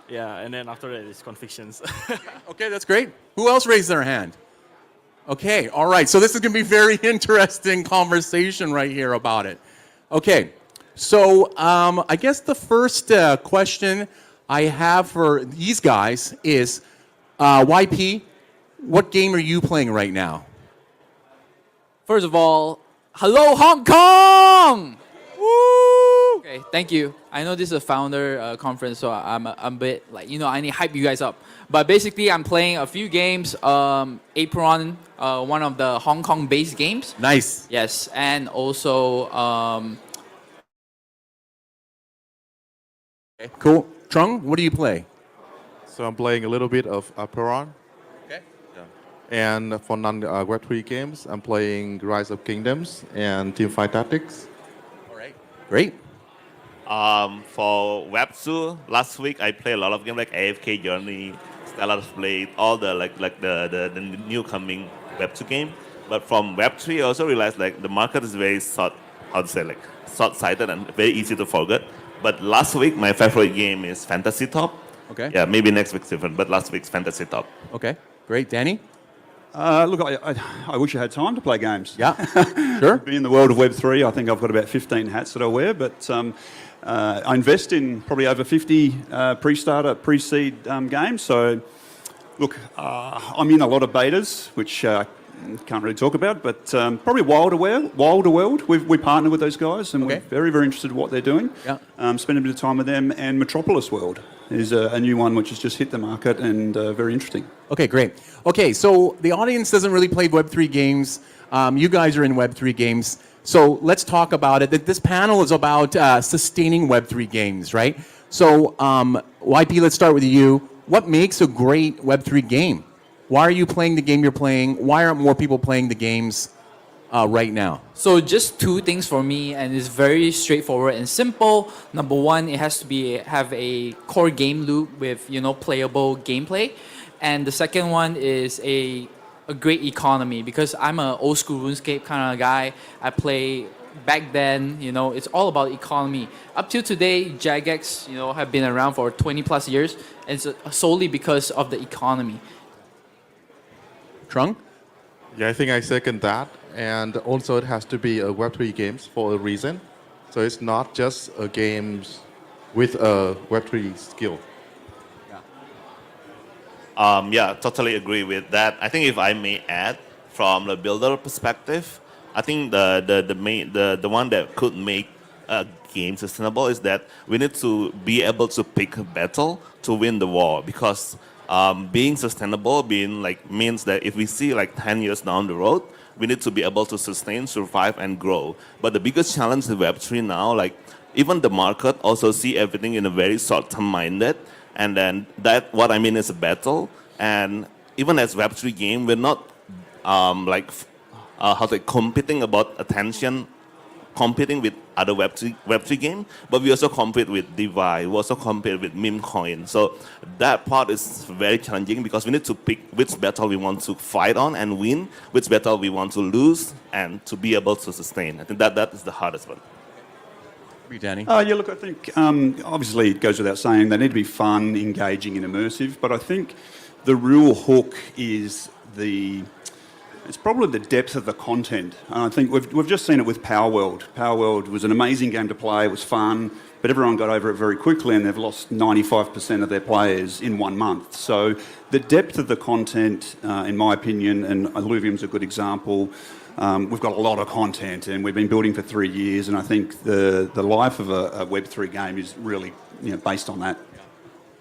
yeah, and then after that it's Convictions. Okay, that's great. Who else raised their hand? Okay, all right. So this is going to be very interesting conversation right here about it. Okay, so I guess the first question I have for these guys is, YP, what game are you playing right now? First of all, hello Hong Kong! Woo! Okay, thank you. I know this is a founder conference, so I'm a bit like, I need to hype you guys up. But basically, I'm playing a few games. Apron, one of the Hong Kong-based games. Nice. Yes, and also... Okay, cool. Trung, what do you play? So I'm playing a little bit of Peron. Okay. Yeah. And for non-Web3 games, I'm playing Rise of Kingdoms and Teamfight Tactics. All right. Great. For Web2, last week I played a lot of games like AFK Journey, Stellar Blade, all the the new coming Web2 game. But from Web3, I also realized the market is very short-sighted and very easy to forget. But last week, my favorite game is Fantasy Top. Okay. Yeah, maybe next week's different, but last week's Fantasy Top. Okay, great. Danny? Look, I wish I had time to play games. Yeah, sure. In the world of Web3, I think I've got about 15 hats that I wear, but I invest in probably over 50 pre-starter, pre-seed games. So, look, I'm in a lot of betas, which can't really talk about, but probably Wilder World. We partner with those guys, and we're very, very interested in what they're doing. Yeah. Spend a bit of time with them, and Metropolis World is a new one which has just hit the market and very interesting. Okay, great. Okay, so the audience doesn't really play Web3 games. You guys are in Web3 games. So let's talk about it. This panel is about sustaining Web3 games, right? So YP, let's start with you. What makes a great Web3 game? Why are you playing the game you're playing? Why aren't more people playing the games right now? So just two things for me, and it's very straightforward and simple. Number one, it has to have a core game loop with playable gameplay, and the second one is a great economy, because I'm an old school RuneScape kind of guy. I play back then. It's all about economy. Up till today, Jagex have been around for 20 plus years, and it's solely because of the economy. Trung? Yeah, I think I second that. And also it has to be a Web3 games for a reason. So it's not just a games with a Web3 skill. Yeah, totally agree with that. I think if I may add, from the builder perspective, I think the one that could make a game sustainable is that we need to be able to pick a battle to win the war, because being sustainable means that if we see like 10 years down the road, we need to be able to sustain, survive, and grow. But the biggest challenge in Web3 now, like even the market also see everything in a very short-term minded, and then that what I mean is a battle. And even as Web3 game, we're not competing about attention, competing with other Web3 game, but we also compete with DeFi, we also compete with meme coin. So that part is very challenging because we need to pick which battle we want to fight on and win, which battle we want to lose and to be able to sustain. I think that is the hardest one. Danny? Yeah, look, I think obviously it goes without saying they need to be fun, engaging, and immersive. But I think the real hook is it's probably the depth of the content. And I think we've just seen it with Power World. Power World was an amazing game to play. It was fun, but everyone got over it very quickly, and they've lost 95% of their players in 1 month. So the depth of the content, in my opinion, and Alluvium's a good example. We've got a lot of content, and we've been building for 3 years, and I think the life of a Web3 game is really based on that.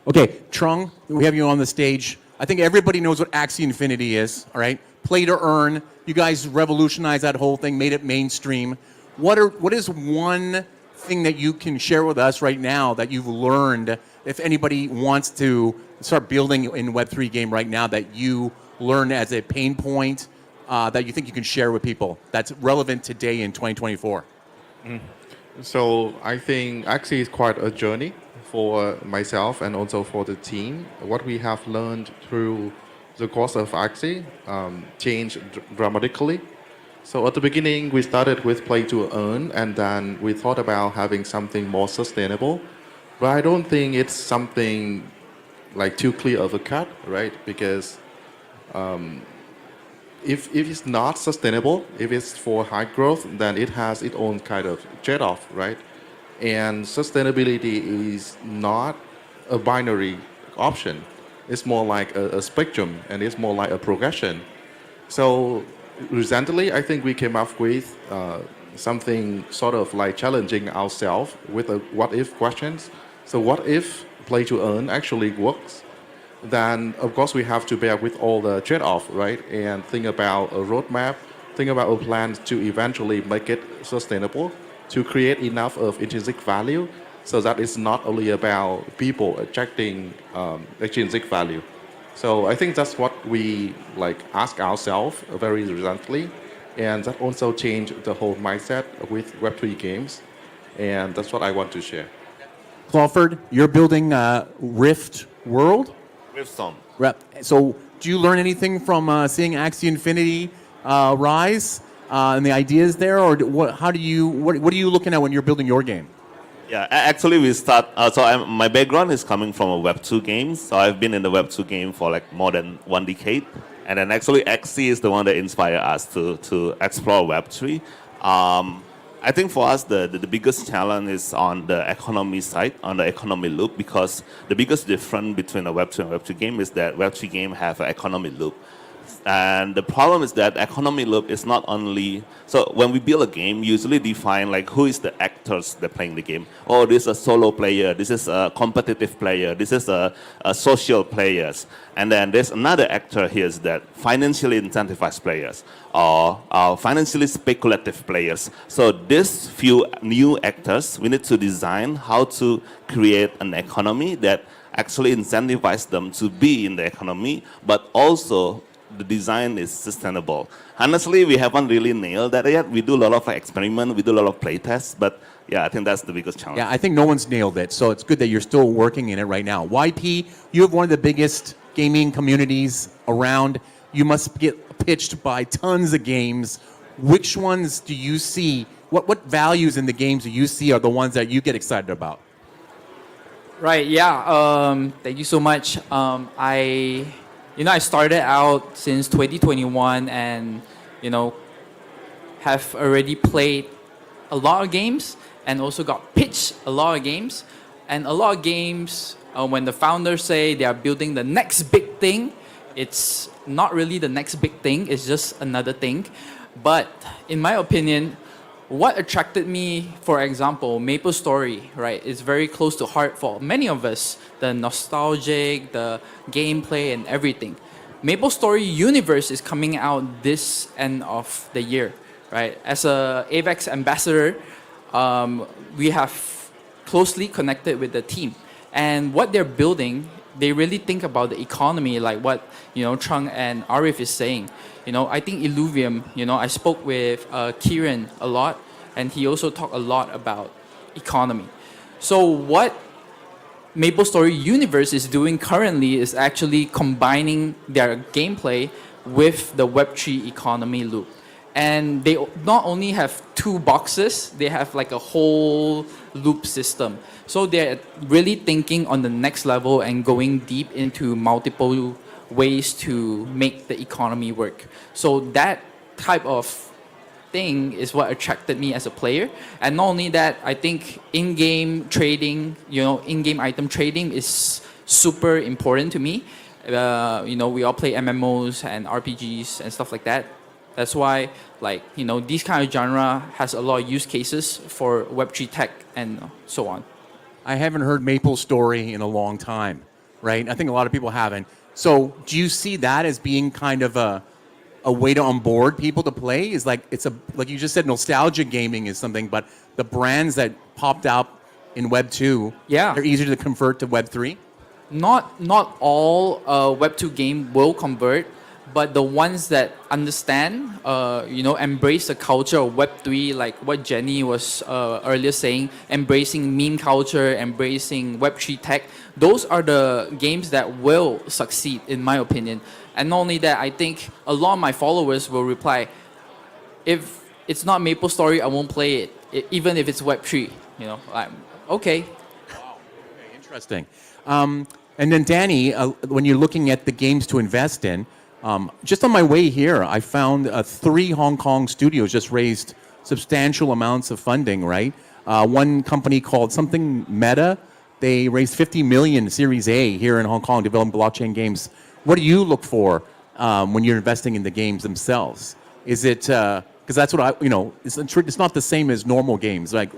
Okay, Trung, we have you on the stage. I think everybody knows what Axie Infinity is, all right? Play to earn. You guys revolutionized that whole thing, made it mainstream. What is one thing that you can share with us right now that you've learned, if anybody wants to start building in Web3 game right now, that you learned as a pain point that you think you can share with people that's relevant today in 2024? So I think Axie is quite a journey for myself and also for the team. What we have learned through the course of Axie changed dramatically. So at the beginning, we started with play to earn, and then we thought about having something more sustainable. But I don't think it's something like too clear of a cut, right? Because if it's not sustainable, if it's for high growth, then it has its own kind of trade-off, right? And sustainability is not a binary option. It's more like a spectrum, and it's more like a progression. So recently, I think we came up with something sort of like challenging ourselves with a what-if questions. So what if play to earn actually works? Then, of course, we have to bear with all the trade-off, right? And think about a roadmap, think about a plan to eventually make it sustainable, to create enough of intrinsic value, so that it's not only about people attracting extrinsic value. So I think that's what we ask ourselves very recently, and that also changed the whole mindset with Web3 games, and that's what I want to share. Clawford, you're building Rift World? Riftstorm. So do you learn anything from seeing Axie Infinity rise and the ideas there, or what are you looking at when you're building your game? Yeah, actually we start, my background is coming from a Web2 game, so I've been in the Web2 game for more than 1 decade, and then actually Axie is the one that inspired us to explore Web3. I think for us, the biggest challenge is on the economy side, on the economy loop, because the biggest difference between a Web2 and Web3 game is that Web3 game have an economy loop. And the problem is that economy loop is not only, so when we build a game, usually define who is the actors that playing the game. Oh, this is a solo player, this is a competitive player, this is a social players. And then there's another actor here is that financially incentivized players or financially speculative players. So these few new actors, we need to design how to create an economy that actually incentivizes them to be in the economy, but also the design is sustainable. Honestly, we haven't really nailed that yet. We do a lot of experiment, we do a lot of play tests, but yeah, I think that's the biggest challenge. Yeah, I think no one's nailed it, so it's good that you're still working in it right now. YP, you have one of the biggest gaming communities around. You must get pitched by tons of games. Which ones do you see, what values in the games do you see are the ones that you get excited about? Right, yeah, thank you so much. I started out since 2021 and, have already played a lot of games and also got pitched a lot of games. And a lot of games, when the founders say they are building the next big thing, it's not really the next big thing, it's just another thing. But in my opinion, what attracted me, for example, MapleStory, right, is very close to heart for many of us. The nostalgic, the gameplay, and everything. MapleStory Universe is coming out this end of the year, right? As a AVEX ambassador, we have closely connected with the team, and what they're building, they really think about the economy, like what Trung and Arief is saying. I think Illuvium. I spoke with Kieran a lot, and he also talked a lot about economy. So what MapleStory Universe is doing currently is actually combining their gameplay with the Web3 economy loop. And they not only have 2 boxes, they have like a whole loop system. So they're really thinking on the next level and going deep into multiple ways to make the economy work. So that type of thing is what attracted me as a player. And not only that, I think in-game trading, in-game item trading is super important to me. We all play MMOs and RPGs and stuff like that. That's why, this kind of genre has a lot of use cases for Web3 tech and so on. I haven't heard MapleStory in a long time, right? I think a lot of people haven't. So do you see that as being kind of a way to onboard people to play? Is like you just said, nostalgia gaming is something, but the brands that popped out in Web 2, they're easier to convert to Web 3? Not all Web 2 game will convert, but the ones that understand, embrace the culture of Web 3, like what Jenny was earlier saying, embracing meme culture, embracing Web 3 tech, those are the games that will succeed, in my opinion. And not only that, I think a lot of my followers will reply, if it's not MapleStory, I won't play it, even if it's Web 3. Okay. Wow. Okay, interesting. And then Danny, when you're looking at the games to invest in, just on my way here, I found 3 Hong Kong studios just raised substantial amounts of funding, right? One company called something Meta, they raised 50 million Series A here in Hong Kong developing blockchain games. What do you look for when you're investing in the games themselves? Is it, because that's what it's not the same as normal games, like,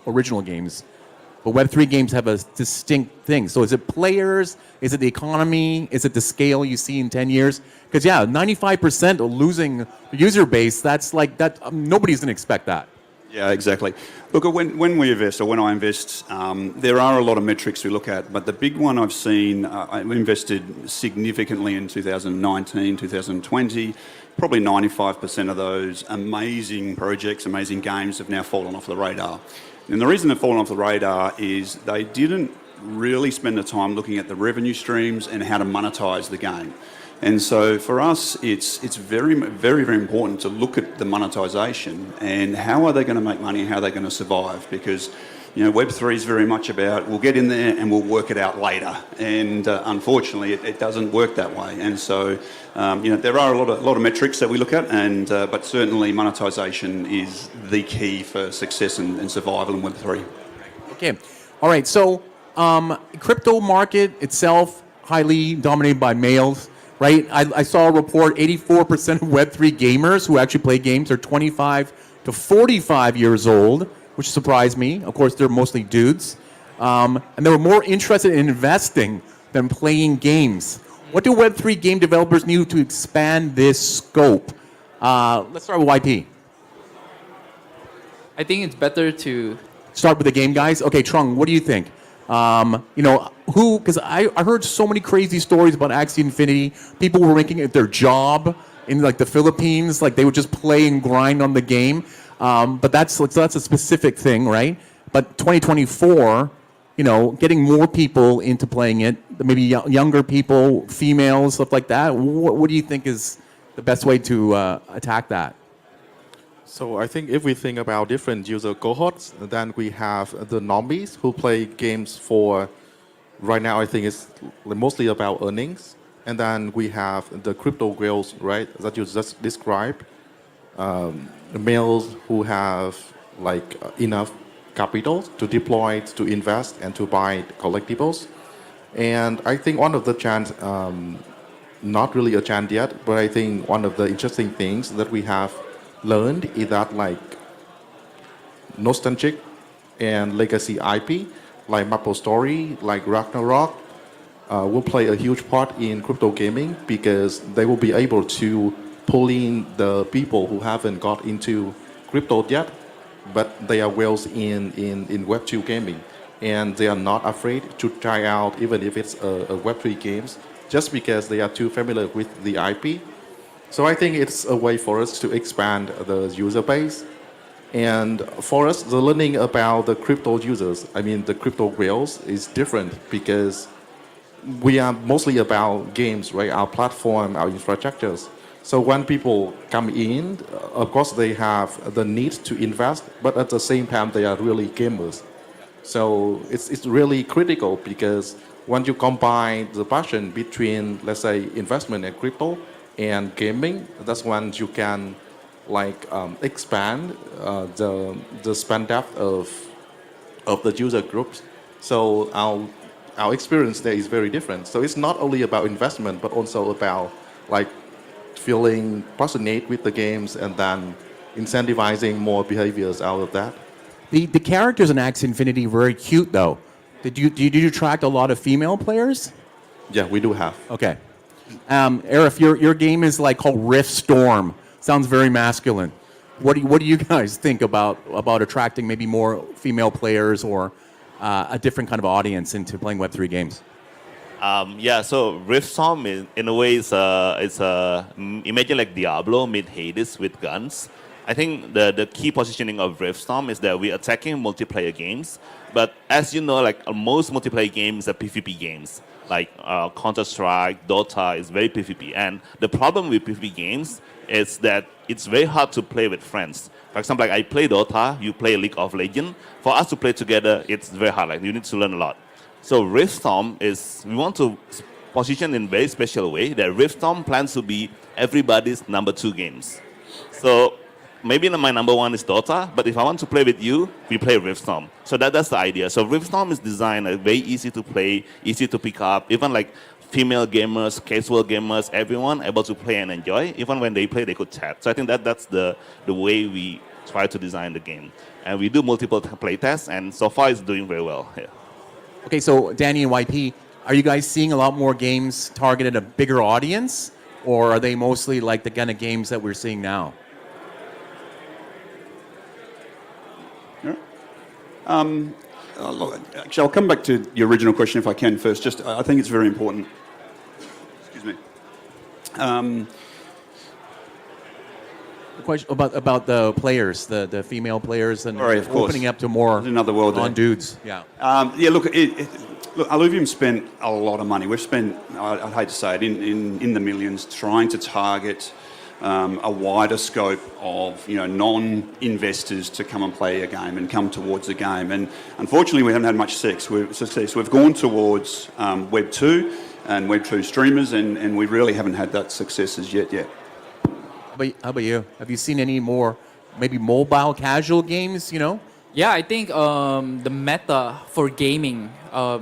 original games. But Web3 games have a distinct thing. So is it players? Is it the economy? Is it the scale you see in 10 years? Because 95% of losing the user base, that's like that. Nobody's going to expect that. Yeah, exactly. Look, when we invest, or when I invest, there are a lot of metrics we look at, but the big one I've seen, I invested significantly in 2019, 2020. Probably 95% of those amazing projects, amazing games have now fallen off the radar. And the reason they've fallen off the radar is they didn't really spend the time looking at the revenue streams and how to monetize the game. And so for us, it's very, very, very important to look at the monetization and how are they going to make money and how are they going to survive, because Web3 is very much about we'll get in there and we'll work it out later. And unfortunately, it doesn't work that way. And so there are a lot of metrics that we look at, and but certainly monetization is the key for success and survival in Web3. Okay, all right. So crypto market itself highly dominated by males, right? I saw a report: 84% of Web3 gamers who actually play games are 25 to 45 years old, which surprised me. Of course, they're mostly dudes. And they were more interested in investing than playing games. What do Web3 game developers need to expand this scope? Let's start with YP. I think it's better to start with the game guys. Okay, Trung, what do you think? Because I heard so many crazy stories about Axie Infinity. People were making it their job in like the Philippines, like they would just play and grind on the game. But that's a specific thing, right? But 2024, getting more people into playing it, maybe younger people, females, stuff like that. What do you think is the best way to attack that? So I think if we think about different user cohorts, then we have the normies who play games for, right now I think it's mostly about earnings. And then we have the crypto whales, right, that you just described. Males who have enough capital to deploy, to invest, and to buy collectibles. And I think one of the chants, not really a chant yet, but I think one of the interesting things that we have learned is that nostalgic and legacy IP, like MapleStory, like Ragnarok, will play a huge part in crypto gaming because they will be able to pull in the people who haven't got into crypto yet, but they are well in Web2 gaming. And they are not afraid to try out, even if it's a Web3 games, just because they are too familiar with the IP. So I think it's a way for us to expand the user base. And for us, the learning about the crypto users, I mean, the crypto whales is different because we are mostly about games, right? Our platform, our infrastructures. So when people come in, of course, they have the need to invest, but at the same time, they are really gamers. So it's really critical because when you combine the passion between, let's say, investment and crypto and gaming, that's when you can expand the span depth of the user groups. So our experience there is very different. So it's not only about investment, but also about feeling passionate with the games and then incentivizing more behaviors out of that. The characters in Axie Infinity were very cute, though. Did you attract a lot of female players? Yeah, we do have. Okay. Arief, your game is called Rift Storm. Sounds very masculine. What do you guys think about attracting maybe more female players or a different kind of audience into playing Web3 games? Yeah, so Rift Storm in a way is imagine like Diablo meet Hades with guns. I think the key positioning of Rift Storm is that we're attacking multiplayer games, but as you know, most multiplayer games are PvP games. Like Counter-Strike, Dota is very PvP, and the problem with PvP games is that it's very hard to play with friends. For example, I play Dota, you play League of Legends. For us to play together, it's very hard. You need to learn a lot. So Rift Storm we want to position in a very special way that Rift Storm plans to be everybody's #2 games. So maybe my #1 is Dota, but if I want to play with you, we play Rift Storm. So that's the idea. So Rift Storm is designed very easy to play, easy to pick up, even female gamers, casual gamers, everyone able to play and enjoy. Even when they play, they could chat. So I think that's the way we try to design the game. And we do multiple play tests, and so far it's doing very well. Yeah. Okay, so Danny and YP, are you guys seeing a lot more games targeted at a bigger audience, or are they mostly like the kind of games that we're seeing now? Actually, I'll come back to the original question if I can first. I think it's very important. Excuse me. The question about the players, the female players, and of course. opening up to more another world non-dudes. Yeah. Look, Alluvium spent a lot of money. We've spent, I'd hate to say it, in the millions trying to target a wider scope of non-investors to come and play a game and come towards the game. And unfortunately, we haven't had much success. We've gone towards Web 2 and Web 2 streamers, and we really haven't had that success as yet. How about you? Have you seen any more maybe mobile casual games? Yeah, I think the meta for gaming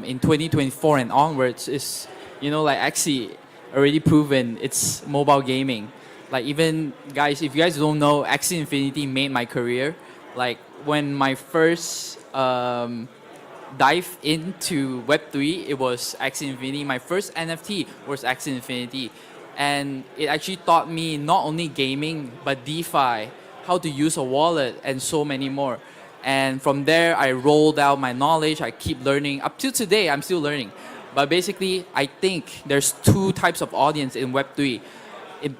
in 2024 and onwards is, Axie already proven it's mobile gaming. Even guys, if you guys don't know, Axie Infinity made my career. When my first dive into Web3, it was Axie Infinity. My first NFT was Axie Infinity. And it actually taught me not only gaming, but DeFi, how to use a wallet, and so many more. And from there, I rolled out my knowledge. I keep learning. Up to today, I'm still learning. But basically, I think there's two types of audience in Web3.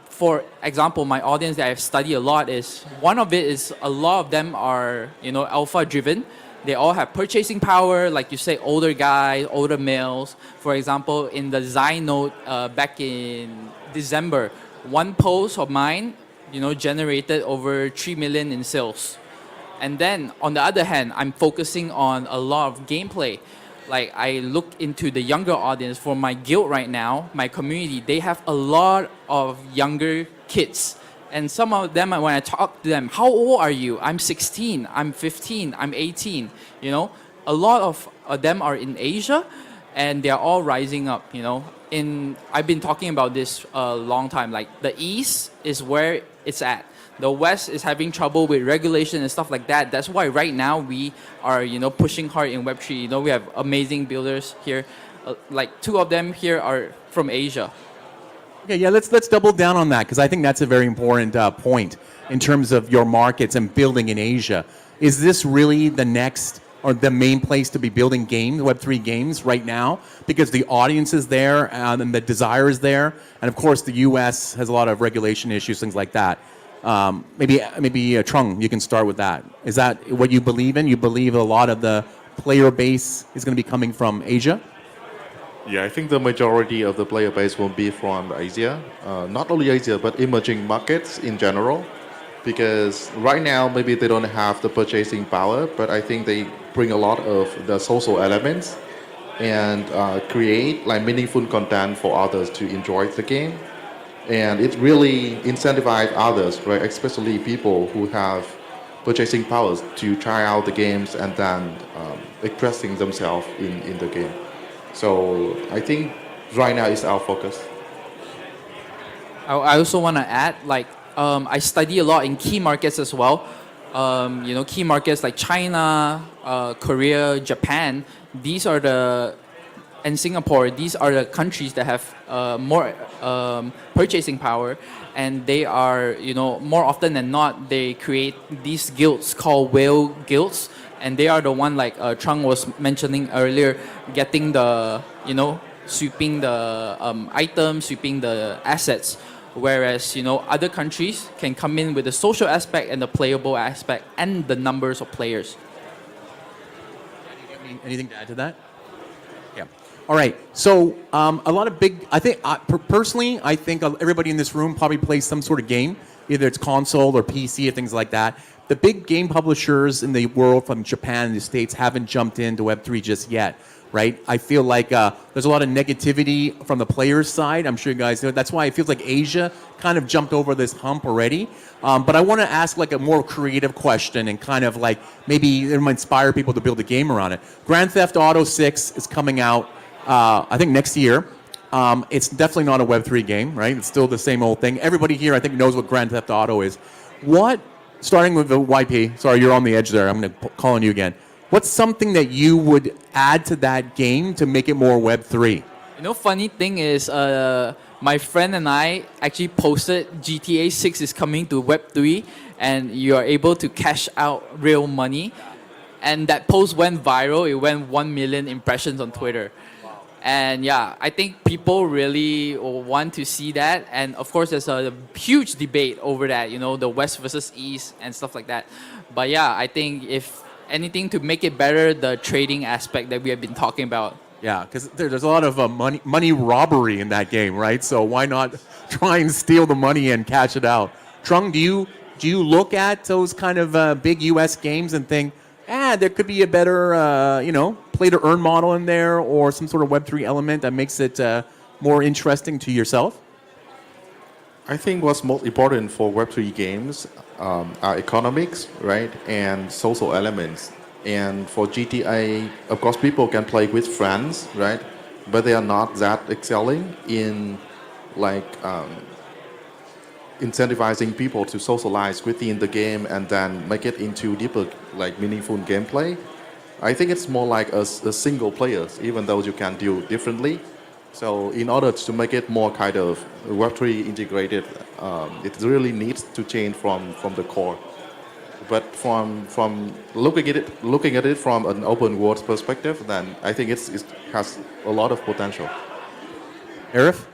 For example, my audience that I've studied a lot is, one of it is a lot of them are, alpha driven. They all have purchasing power, like you say, older guys, older males. For example, in the Zine note back in December, one post of mine, generated over 3 million in sales. And then on the other hand, I'm focusing on a lot of gameplay. I look into the younger audience for my guild right now, my community, they have a lot of younger kids. And some of them, when I talk to them, how old are you? I'm 16, I'm 15, I'm 18. A lot of them are in Asia, and they're all rising up. I've been talking about this a long time. The East is where it's at. The West is having trouble with regulation and stuff like that. That's why right now we are, pushing hard in Web3. We have amazing builders here. Like 2 of them here are from Asia. Okay, yeah, let's double down on that because I think that's a very important point in terms of your markets and building in Asia. Is this really the next or the main place to be building Web3 games right now? Because the audience is there and the desire is there, and of course the U.S. has a lot of regulation issues, things like that. Maybe Trung, you can start with that. Is that what you believe in? You believe a lot of the player base is going to be coming from Asia? Yeah, I think the majority of the player base will be from Asia. Not only Asia, but emerging markets in general. Because right now, maybe they don't have the purchasing power, but I think they bring a lot of the social elements and create like meaningful content for others to enjoy the game. And it really incentivizes others, right, especially people who have purchasing powers to try out the games and then expressing themselves in the game. So I think right now is our focus. I also want to add, I study a lot in key markets as well. Key markets like China, Korea, Japan. And Singapore. These are the countries that have more purchasing power, and they are, more often than not, they create these guilds called whale guilds, and they are the one like Trung was mentioning earlier, getting the, sweeping the items, sweeping the assets. Whereas, other countries can come in with the social aspect and the playable aspect and the numbers of players. Anything to add to that? Yeah. All right. So a lot of personally, I think everybody in this room probably plays some sort of game, either it's console or PC or things like that. The big game publishers in the world from Japan and the States haven't jumped into Web3 just yet. Right? I feel like there's a lot of negativity from the players' side. I'm sure you guys know. That's why it feels like Asia kind of jumped over this hump already. But I want to ask like a more creative question and kind of like maybe it might inspire people to build a game around it. Grand Theft Auto 6 is coming out, I think, next year. It's definitely not a Web3 game, right? It's still the same old thing. Everybody here, I think, knows what Grand Theft Auto is. Starting with the YP, sorry, you're on the edge there. I'm going to call on you again. What's something that you would add to that game to make it more Web3? Funny thing is, my friend and I actually posted GTA 6 is coming to Web3 and you are able to cash out real money. And that post went viral. It went 1 million impressions on Twitter. And yeah, I think people really want to see that. And of course, there's a huge debate over that, the West versus East and stuff like that. But yeah, I think if anything to make it better, the trading aspect that we have been talking about. Yeah, because there's a lot of money robbery in that game, right? So why not try and steal the money and cash it out? Trung, do you look at those kind of big U.S. games and think, there could be a better, play to earn model in there or some sort of Web3 element that makes it more interesting to yourself? I think what's most important for Web3 games are economics, right, and social elements. And for GTA, of course, people can play with friends, right, but they are not that excelling in incentivizing people to socialize within the game and then make it into deeper, meaningful gameplay. I think it's more like a single player, even though you can do differently. So in order to make it more kind of Web3 integrated, it really needs to change from the core. But from looking at it from an open world perspective, then I think it has a lot of potential. Arief?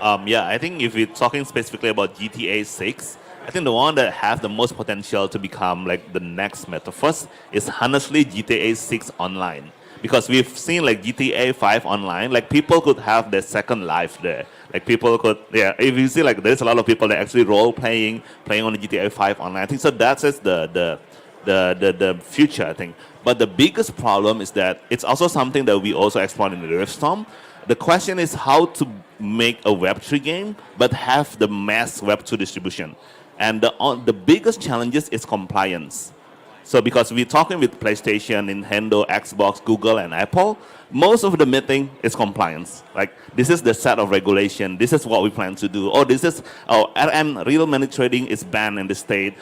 I think if we're talking specifically about GTA 6, I think the one that has the most potential to become like the next metaverse is honestly GTA 6 online. Because we've seen like GTA 5 online, like people could have their second life there. Like people could, if you see like there's a lot of people that actually playing on the GTA 5 online. I think so that's just the future, I think. But the biggest problem is that it's also something that we also explored in the Riftstorm. The question is how to make a Web3 game, but have the mass Web2 distribution. And the biggest challenges is compliance. So because we're talking with PlayStation, Nintendo, Xbox, Google, and Apple, most of the meeting is compliance. Like, this is the set of regulation. This is what we plan to do. Or this is, RM, real money trading is banned in the state.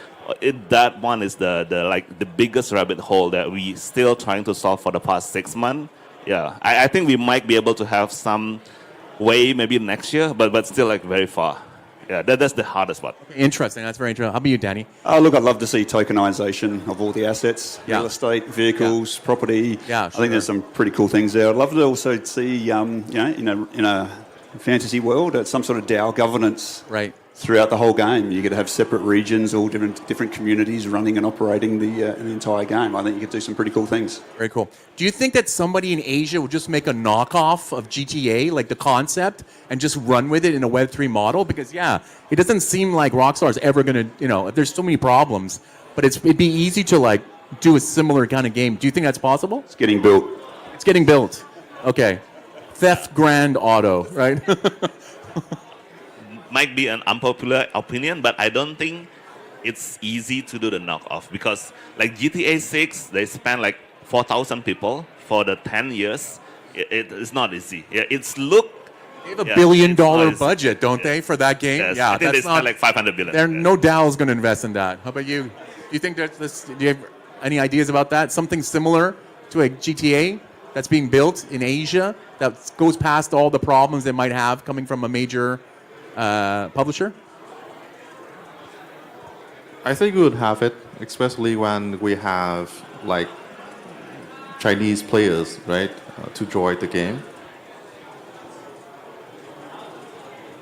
That one is the biggest rabbit hole that we still trying to solve for the past 6 months. Yeah, I think we might be able to have some way maybe next year, but still like very far. Yeah, that's the hardest part. Interesting. That's very interesting. How about you, Danny? Oh, look, I'd love to see tokenization of all the assets, Yeah. real estate, vehicles, property. Yeah, I think there's some pretty cool things there. I'd love to also see, you know, in a fantasy world, some sort of DAO governance Right. throughout the whole game. You could have separate regions, all different communities running and operating the entire game. I think you could do some pretty cool things. Very cool. Do you think that somebody in Asia would just make a knockoff of GTA, like the concept, and just run with it in a Web3 model? Because, yeah, it doesn't seem like Rockstar is ever going to, you know, there's so many problems, but it'd be easy to, like, do a similar kind of game. Do you think that's possible? It's getting built. It's getting built. Okay. Theft Grand Auto, right? Might be an unpopular opinion, but I don't think it's easy to do the knockoff because like GTA 6, they spent like 4,000 people for the 10 years. It's not easy. Yeah, it's look. They have $1 billion budget, don't they, for that game? Yes, Yeah, I think they that's not spent like 500 billion. There, no DAO is going to invest in that. How about you? Do you think there's this? Do you have any ideas about that? Something similar to a GTA that's being built in Asia that goes past all the problems they might have coming from a major publisher? I think we would have it, especially when we have like Chinese players, right, to join the game.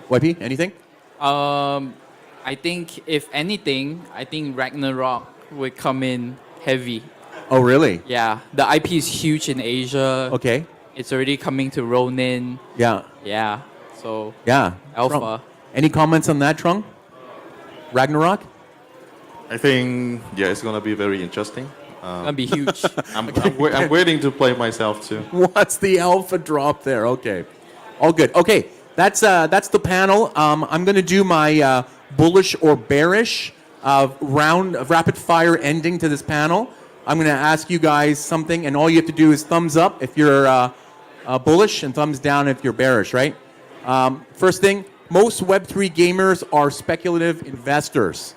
YP, anything? I think if anything, I think Ragnarok would come in heavy. Oh, really? Yeah, the IP is huge in Asia. Okay. It's already coming to Ronin. Yeah. Yeah. So Yeah. Alpha. Trung. Any comments on that, Trung? Ragnarok? I think, yeah, it's going to be very interesting. Gonna be huge. I'm waiting to play myself too. What's the alpha drop there? Okay. All good. Okay. That's the panel. I'm going to do my bullish or bearish round of rapid fire ending to this panel. I'm going to ask you guys something, and all you have to do is thumbs up if you're bullish and thumbs down if you're bearish, right? First thing, most Web3 gamers are speculative investors.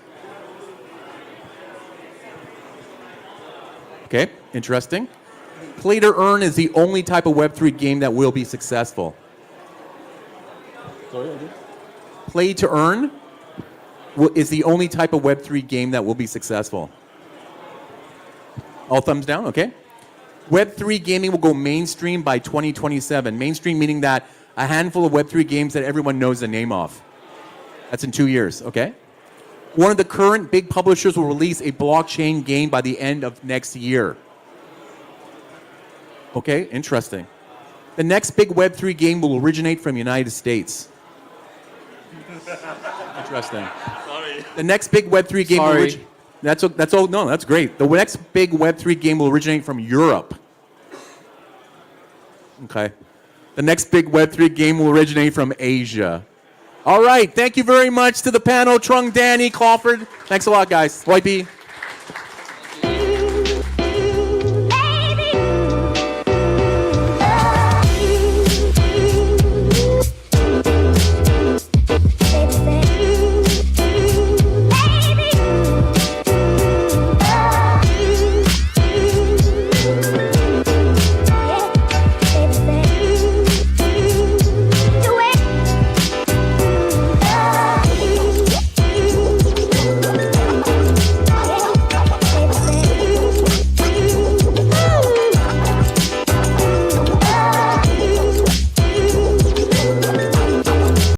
Okay, interesting. Play to earn is the only type of Web3 game that will be successful. Play to earn is the only type of Web3 game that will be successful. All thumbs down, okay. Web3 gaming will go mainstream by 2027. Mainstream meaning that a handful of Web3 games that everyone knows the name of. That's in 2 years, okay. One of the current big publishers will release a blockchain game by the end of next year. Okay, interesting. The next big Web3 game will originate from the United States. Interesting. Sorry. The next big Web3 game will that's all. No, that's great. The next big Web3 game will originate from Europe. Okay. The next big Web3 game will originate from Asia. All right. Thank you very much to the panel, Trung, Danny, Crawford. Thanks a lot, guys. YP.